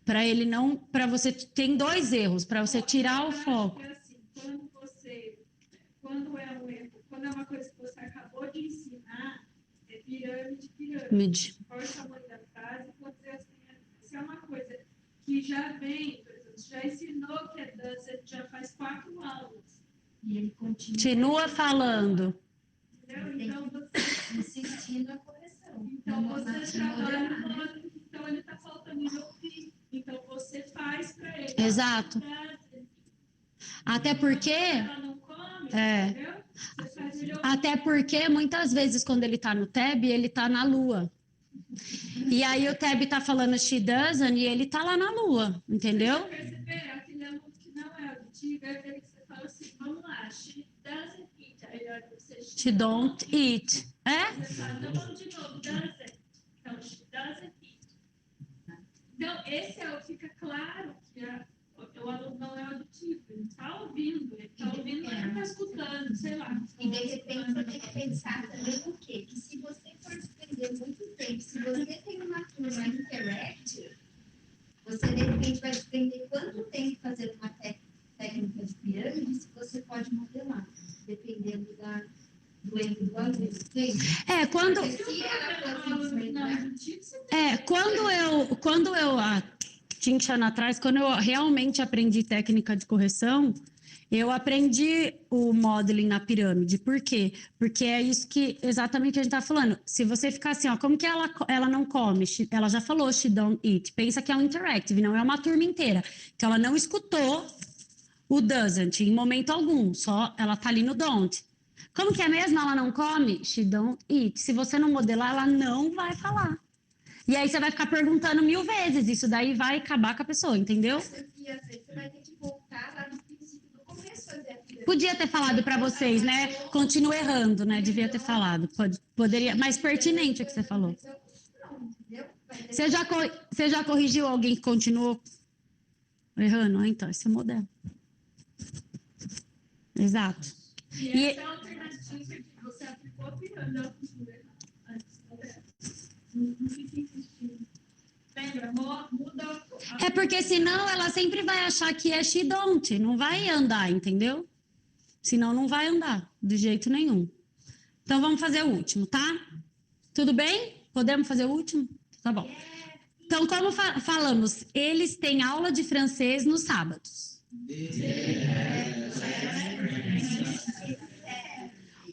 Para ele não. Para você. Tem 2 erros, para você tirar o foco. Assim, quando é um erro, quando é uma coisa que você acabou de ensinar, é pirâmide. Qual é o tamanho da frase? Quando se é uma coisa que já vem, por exemplo, já ensinou que é dança, já faz 4 aulas. E ele Continua falando. Entendeu? Então, você insistindo a correção. Então, você trabalha no modo, então ele está faltando em ouvir. Então, você faz para ele. Exato. Até porque. Ela não come, entendeu? Você faz ele ouvir. Até porque muitas vezes quando ele está no TEB, ele está na lua. E aí o Tab tá falando she doesn't e ele tá lá na lua, entendeu? Perceber aquele aluno que não é auditivo, é aquele que você fala assim, vamos lá, she doesn't eat. Aí olha pra você, She don't eat. É? Você fala, então vamos de novo, doesn't. Então, she doesn't eat. Então, esse é o fica claro que o aluno não é auditivo, ele está ouvindo, mas não está escutando, sei lá. E de repente você tem que pensar também o quê? Que se você for despender muito tempo, se você tem uma turma interactive, você de repente vai despender quanto tempo fazendo uma técnica de pirâmide, se você pode modelar, dependendo do erro do aluno. É, quando... Porque se ela fosse Quando eu há 20 anos atrás, quando eu realmente aprendi técnica de correção, eu aprendi o modeling na pirâmide. Por quê? Porque é isso que exatamente a gente está falando. Se você ficar assim, ó, como que ela não come? Ela já falou, she don't eat. Pensa que é um interactive, não é uma turma inteira. Então, ela não escutou o doesn't em momento algum, só ela tá ali no don't. Como que é mesmo? Ela não come? She don't eat. Se você não modelar, ela não vai falar. E aí você vai ficar perguntando 1000 vezes. Isso daí vai acabar com a pessoa, entendeu? você vai ter que voltar lá no princípio do começo fazer a pirâmide. Podia ter falado para vocês, né? Continuo errando, né? Devia ter falado. Poderia, mais pertinente o que você falou. Você já corrigiu alguém que continuou errando? Ah, então, esse é o modelo. Exato. E essa é a alternativa que você aplicou a pirâmide, ela continua errando. Não fica insistindo. Lembra? Muda É porque senão ela sempre vai achar que é she don't, não vai andar, entendeu? Senão não vai andar, de jeito nenhum. Então vamos fazer o último, tá? Tudo bem? Podemos fazer o último? Tá bom. Então, como falamos, eles têm aula de francês nos sábados.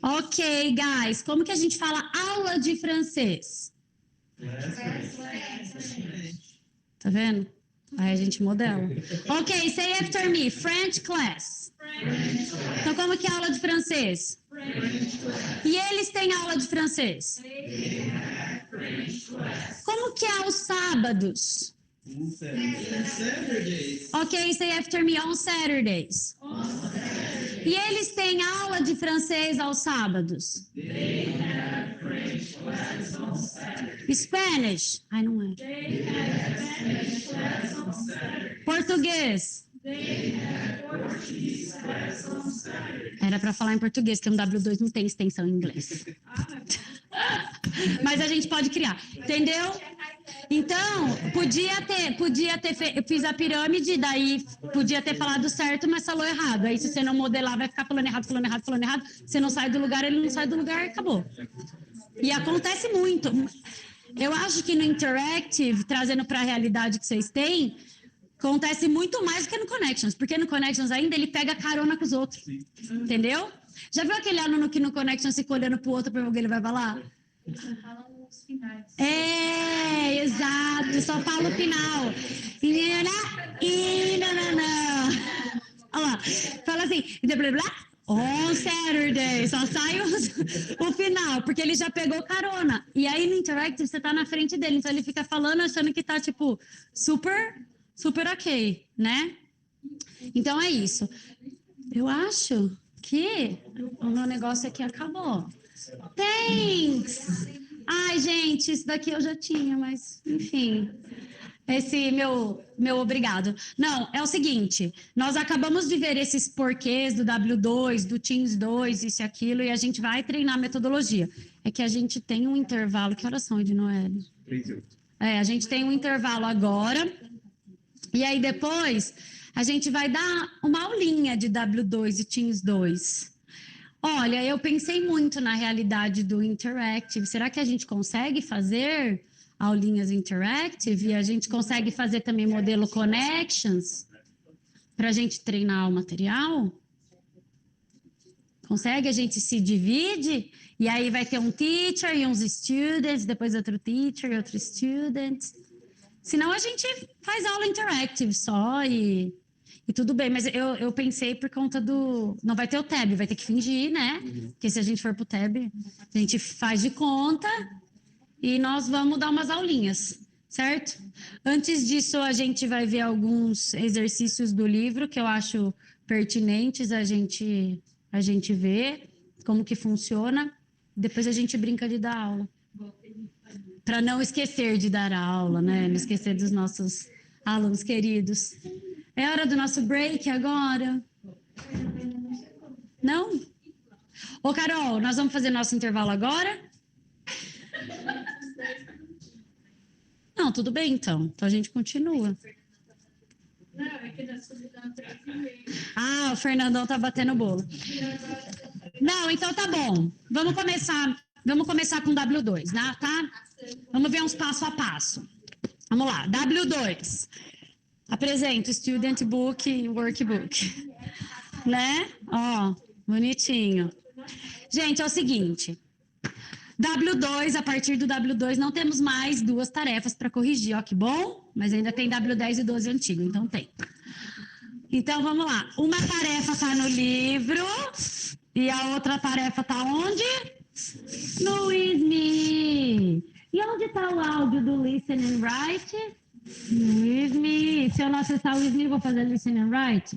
Ok, guys, como que a gente fala aula de francês? Tá vendo? Aí a gente modela. Ok, say after me. French class. Então, como que é aula de francês? E eles têm aula de francês? Como que é os sábados? Ok, say after me. On Saturdays. E eles têm aula de francês aos sábados? Spanish. Ai, não é. Português. Era para falar em português, que um W2 não tem extensão em inglês. Mas a gente pode criar, entendeu? Então, eu fiz a pirâmide, daí podia ter falado certo, mas falou errado. Aí se você não modelar, vai ficar falando errado. Você não sai do lugar, ele não sai do lugar, acabou. E acontece muito. Eu acho que no Interactive, trazendo para a realidade que vocês têm, acontece muito mais do que no Connections, porque no Connections ainda ele pega carona com os outros, entendeu? Já viu aquele aluno que no Connections fica olhando pro outro para ver o que ele vai falar? É, exato, só fala o final. Olha lá, fala assim, blá, blá, blá, on Saturday, só sai o final, porque ele já pegou carona. E aí no Interactive você tá na frente dele, então ele fica falando achando que tá, tipo, super ok, né? Então é isso. Eu acho que o meu negócio aqui acabou. Thanks! Ai, gente, isso daqui eu já tinha, mas enfim. Esse meu obrigado. Não, é o seguinte, nós acabamos de ver esses porquês do W2, do Teams 2, isso e aquilo, e a gente vai treinar a metodologia. É que a gente tem um intervalo, que horas são, Ednoel? 3:08. A gente tem um intervalo agora, e aí depois a gente vai dar uma aulinha de W2 e Teams 2. Olha, eu pensei muito na realidade do Interactive. Será que a gente consegue fazer aulinhas Interactive? E a gente consegue fazer também modelo Connections para a gente treinar o material? Consegue? A gente se divide e aí vai ter um teacher e uns students, depois outro teacher e outro student. Senão a gente faz aula Interactive só e tudo bem, mas eu pensei por conta do... Não vai ter o tab, vai ter que fingir, né? Porque se a gente for pro tab, a gente faz de conta e nós vamos dar umas aulinhas, certo? Antes disso, a gente vai ver alguns exercícios do livro que eu acho pertinentes a gente ver como que funciona. Depois a gente brinca de dar aula. Para não esquecer de dar aula, né? Não esquecer dos nossos alunos queridos. É hora do nosso break agora? Não? Ô, Carol, nós vamos fazer nosso intervalo agora? Não, tudo bem, então. Então a gente continua. Não, é que nós estamos dando 3,5. Ah, o Fernandão tá batendo bolo. Não, então tá bom. Vamos começar com W2, né? Tá? Vamos ver uns passo a passo. Vamos lá, W2. Apresento Student Book e Workbook. Né? Ó, bonitinho. Gente, é o seguinte. W2, a partir do W2, não temos mais 2 tarefas para corrigir, ó, que bom, mas ainda tem W10 e 12 antigo, então tem. Então, vamos lá. Uma tarefa está no livro e a outra tarefa está onde? No WISME. E onde está o áudio do Listen and Write? No WISME. Se eu não acessar o WISME, vou fazer Listen and Write?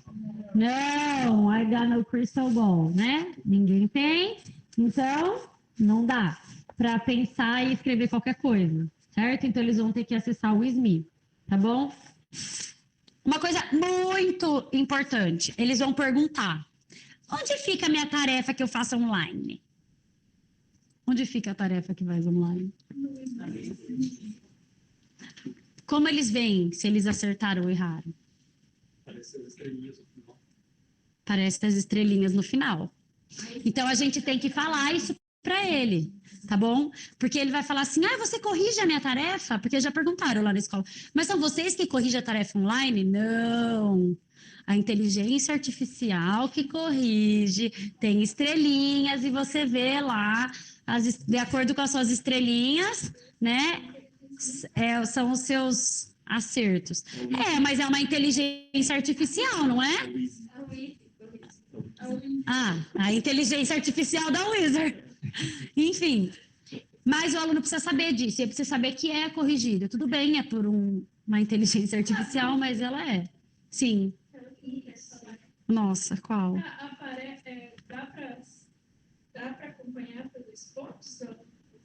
Não, I got no crystal ball, né? Ninguém tem, então não dá para pensar e escrever qualquer coisa, certo? Então eles vão ter que acessar o WISME, tá bom? Uma coisa muito importante, eles vão perguntar: onde fica a minha tarefa que eu faço online? Onde fica a tarefa que faz online? Como eles veem se eles acertaram ou erraram? Parece as estrelinhas no final. Então a gente tem que falar isso para ele, tá bom? Porque ele vai falar assim: você corrige a minha tarefa? Porque já perguntaram lá na escola. Mas são vocês que corrigem a tarefa online? Não. A inteligência artificial que corrige, tem estrelinhas e você vê lá, de acordo com as suas estrelinhas, né? São os seus acertos. Mas é uma inteligência artificial, não é? A inteligência artificial da Wizard. Enfim, mas o aluno precisa saber disso, ele precisa saber que é corrigido. Tudo bem, é por uma inteligência artificial, mas ela é. Sim. Nossa, qual? Dá para acompanhar pelo esporte, por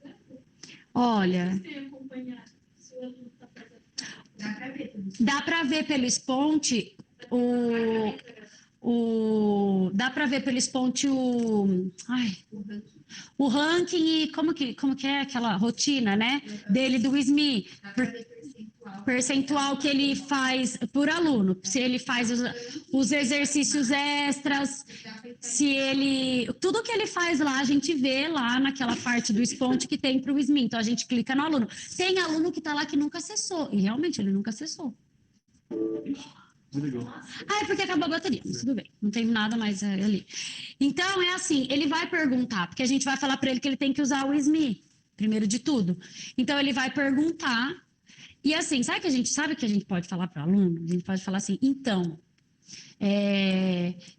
exemplo? Olha, Vocês têm acompanhado se o aluno está fazendo? dá para ver pelo Sponte dá para ver pelo Sponte o ranking e como que é aquela rotina, né, dele do WISME, percentual que ele faz por aluno, se ele faz os exercícios extras, tudo que ele faz lá, a gente vê lá naquela parte do Sponte que tem para o WISME, então a gente clica no aluno. Tem aluno que está lá que nunca acessou, e realmente ele nunca acessou. É porque acabou a bateria, mas tudo bem, não tem nada mais ali. Então, é assim, ele vai perguntar, porque a gente vai falar para ele que ele tem que usar o WISME, primeiro de tudo. Então, ele vai perguntar, e assim, sabe o que a gente pode falar para o aluno? A gente pode falar assim: então,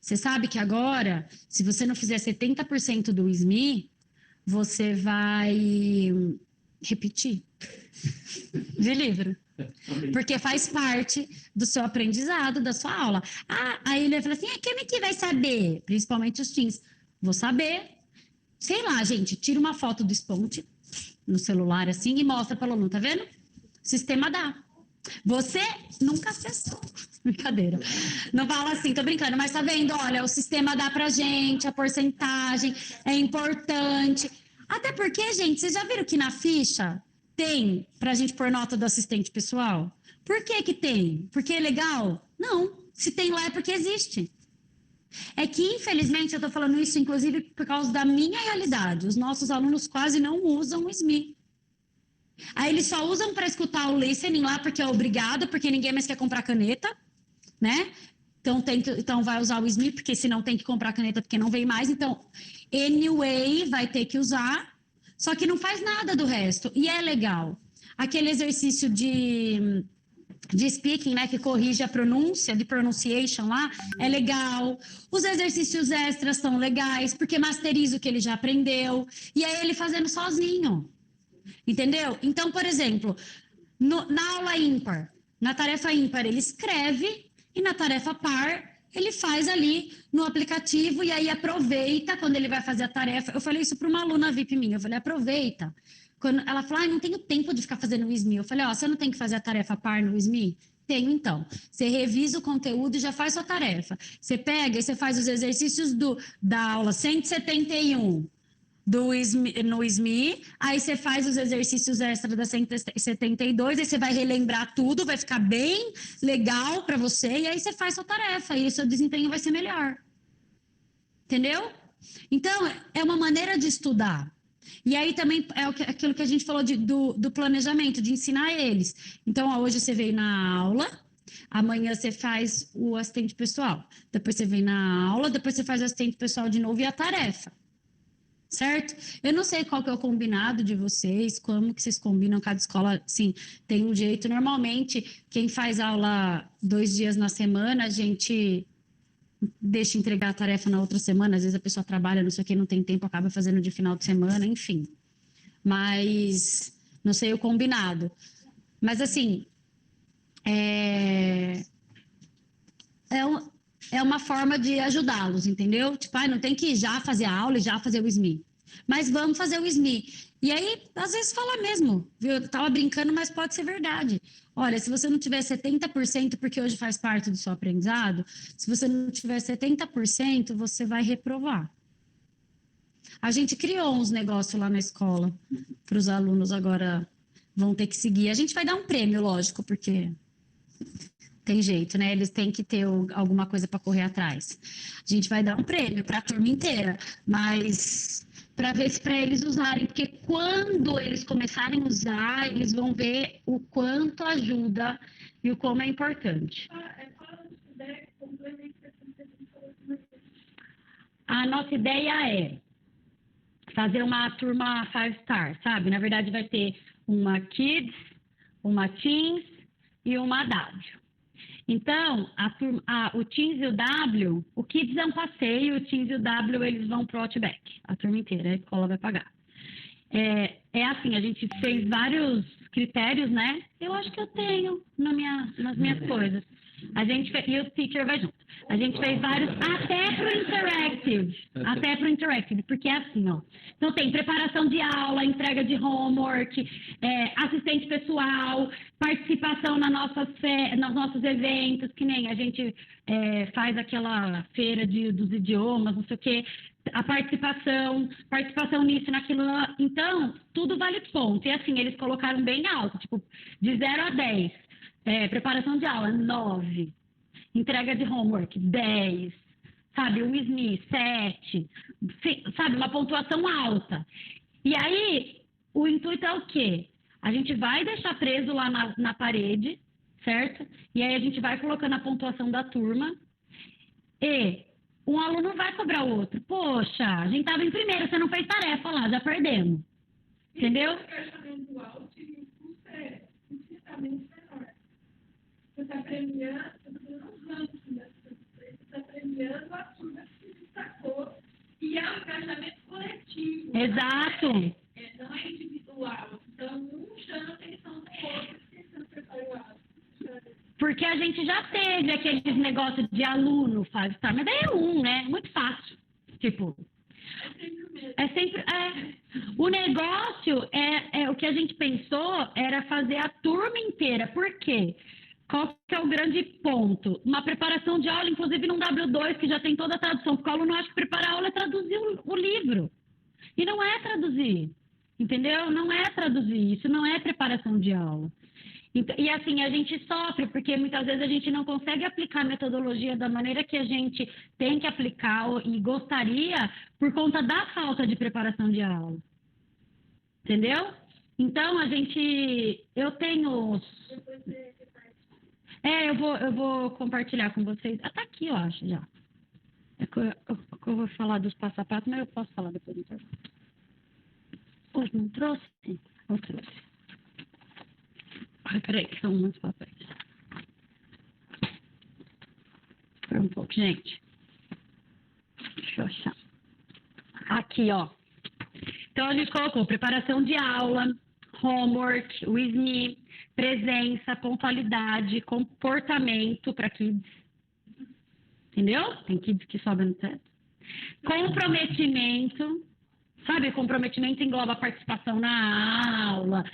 você sabe que agora, se você não fizer 70% do WISME, você vai repetir de livro. Porque faz parte do seu aprendizado, da sua aula. Aí ele vai falar assim: quem que vai saber? Principalmente os teens. Vou saber. Sei lá, gente, tira uma foto do Sponte no celular assim e mostra para o aluno, tá vendo? O sistema dá. Você nunca acessou. Brincadeira. Não fala assim, tô brincando, mas tá vendo? Olha, o sistema dá pra gente, a porcentagem é importante. Até porque, gente, vocês já viram que na ficha tem para a gente pôr nota do assistente pessoal? Por que tem? Porque é legal? Não. Se tem lá é porque existe. É que, infelizmente, eu estou falando isso, inclusive, por causa da minha realidade. Os nossos alunos quase não usam o SME. Aí eles só usam para escutar o listening lá, porque é obrigado, porque ninguém mais quer comprar caneta, né? Então vai usar o SME, porque senão tem que comprar caneta, porque não vem mais. Então, anyway, vai ter que usar. Só que não faz nada do resto. E é legal. Aquele exercício de speaking, né, que corrige a pronúncia, de pronunciation lá, é legal. Os exercícios extras são legais, porque masteriza o que ele já aprendeu. E é ele fazendo sozinho. Entendeu? Então, por exemplo, na aula ímpar, na tarefa ímpar, ele escreve e na tarefa par, ele faz ali no aplicativo e aí aproveita quando ele vai fazer a tarefa. Eu falei isso para uma aluna VIP minha, eu falei, aproveita. Quando ela falou, não tenho tempo de ficar fazendo o SME. Eu falei, você não tem que fazer a tarefa par no SME? Tenho, então. Você revisa o conteúdo e já faz sua tarefa. Você pega e você faz os exercícios da aula 171 no SME, aí você faz os exercícios extra da 172, aí você vai relembrar tudo, vai ficar bem legal para você, e aí você faz sua tarefa, e o seu desempenho vai ser melhor. Entendeu? Então, é uma maneira de estudar. E aí também é aquilo que a gente falou do planejamento, de ensinar eles. Então, hoje você veio na aula, amanhã você faz o assistente pessoal, depois você vem na aula, depois você faz o assistente pessoal de novo e a tarefa. Certo? Eu não sei qual que é o combinado de vocês, como que vocês combinam, cada escola, sim, tem um jeito. Normalmente, quem faz aula 2 dias na semana, a gente deixa entregar a tarefa na outra semana, às vezes a pessoa trabalha, não sei o que, não tem tempo, acaba fazendo de final de semana, enfim. Mas, não sei o combinado. Mas, assim, é uma forma de ajudá-los, entendeu? Tipo, não tem que já fazer a aula e já fazer o SME. Mas vamos fazer o SME. E aí, às vezes, fala mesmo, viu? Eu tava brincando, mas pode ser verdade. Olha, se você não tiver 70%, porque hoje faz parte do seu aprendizado, se você não tiver 70%, você vai reprovar. A gente criou uns negócios lá na escola, para os alunos agora vão ter que seguir. A gente vai dar um prêmio, lógico, porque tem jeito, né? Eles têm que ter alguma coisa para correr atrás. A gente vai dar um prêmio para a turma inteira, mas para ver se para eles usarem, porque quando eles começarem a usar, eles vão ver o quanto ajuda e o como é importante. A nossa ideia é fazer uma turma 5-star, sabe? Na verdade, vai ter uma Kids, uma Teens e uma W. Então, o Teens e o W, o Kids é um passeio, o Teens e o W, eles vão pro Outback, a turma inteira, a escola vai pagar. É assim, a gente fez vários critérios, né? Eu acho que eu tenho nas minhas coisas. E o teacher vai junto. A gente fez vários, até pro interactive, porque é assim, ó. Então tem preparação de aula, entrega de homework, assistente pessoal, participação nos nossos eventos, que nem a gente faz aquela feira dos idiomas, não sei o quê. A participação nisso, naquilo. Então, tudo vale ponto. E assim, eles colocaram bem alto, tipo, de 0 a 10. Preparação de aula, 9. Entrega de homework, 10. Sabe, o SME, 7. Sabe, uma pontuação alta. E aí, o intuito é o quê? A gente vai deixar preso lá na parede, certo? E aí a gente vai colocando a pontuação da turma. E um aluno vai cobrar o outro. Poxa, a gente estava em primeiro, você não fez tarefa lá, já perdemos. Entendeu? O engajamento alto e o custo é infinitamente menor. Você está premiando, você está dando um ranking das pessoas, você está premiando a turma que se destacou e é um engajamento coletivo. Exato. Não é individual. Então, um chama a atenção do outro, esquecendo de preparar. Porque a gente já teve aqueles negócios de aluno, faz, tá? Mas daí é né? Muito fácil. Tipo, é sempre. O negócio o que a gente pensou era fazer a turma inteira. Por quê? Qual que é o grande ponto? Uma preparação de aula, inclusive num W2, que já tem toda a tradução, porque o aluno acha que preparar a aula é traduzir o livro. E não é traduzir. Entendeu? Não é traduzir. Isso não é preparação de aula. E assim, a gente sofre, porque muitas vezes a gente não consegue aplicar a metodologia da maneira que a gente tem que aplicar e gostaria por conta da falta de preparação de aula. Entendeu? Então, eu tenho... eu vou compartilhar com vocês. Tá aqui, eu acho, já. Eu vou falar dos passo a passo, mas eu posso falar depois do intervalo. Hoje não trouxe? Sim, eu trouxe. Ai, peraí, que são muitos papéis. Espera um pouco, gente. Deixa eu achar. Aqui, ó. Então, a gente colocou preparação de aula, homework, with me, presença, pontualidade, comportamento para kids. Entendeu? Tem kids que sobem no teto. Comprometimento. Sabe, comprometimento engloba participação na aula.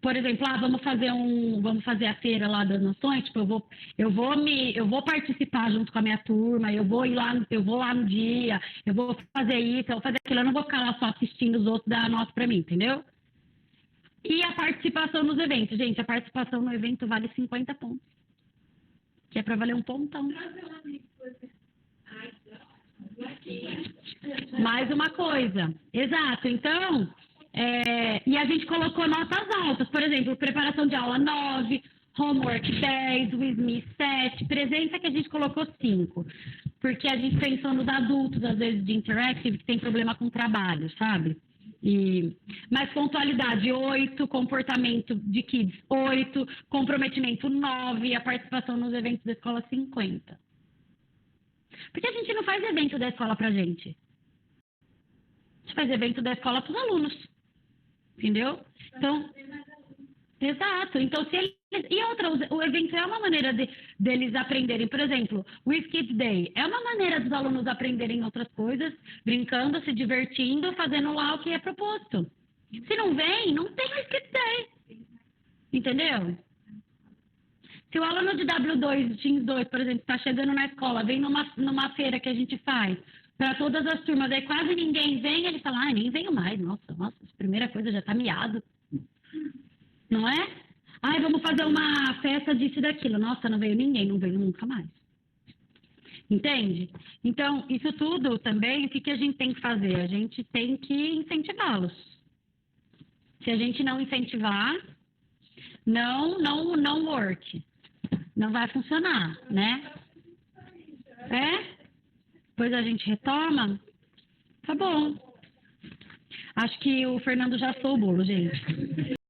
Por exemplo, vamos fazer a feira lá das Nações, tipo, eu vou participar junto com a minha turma, eu vou lá no dia, eu vou fazer isso, eu vou fazer aquilo, eu não vou ficar lá só assistindo os outros dar a nota para mim, entendeu? E a participação nos eventos, gente, a participação no evento vale 50 pontos. Que é para valer um pontão. Mais uma coisa. Exato. Então, e a gente colocou notas altas. Por exemplo, preparação de aula 9, homework 10, with me 7, presença que a gente colocou 5. Porque a gente pensou nos adultos, às vezes, de interactive, que tem problema com trabalho, sabe? Mas pontualidade 8, comportamento de kids 8, comprometimento 9 e a participação nos eventos da escola 50. Porque a gente não faz evento da escola pra gente. A gente faz evento da escola pros alunos. Entendeu? Então, exato. Então, se eles... E outra, o evento é uma maneira deles aprenderem. Por exemplo, o With Kids Day é uma maneira dos alunos aprenderem outras coisas, brincando, se divertindo, fazendo lá o que é proposto. Se não vem, não tem With Kids Day. Entendeu? Se o aluno de W2, Teams 2, por exemplo, está chegando na escola, vem numa feira que a gente faz, para todas as turmas, aí quase ninguém vem, ele fala, nem venho mais. Nossa, a primeira coisa já está miado. Não é? Vamos fazer uma festa disso e daquilo. Nossa, não veio ninguém, não veio nunca mais. Entende? Então, isso tudo também, o que a gente tem que fazer? A gente tem que incentivá-los. Se a gente não incentivar, não work. Não vai funcionar, né? Depois a gente retoma. Tá bom. Acho que o Fernando já assou o bolo, gente.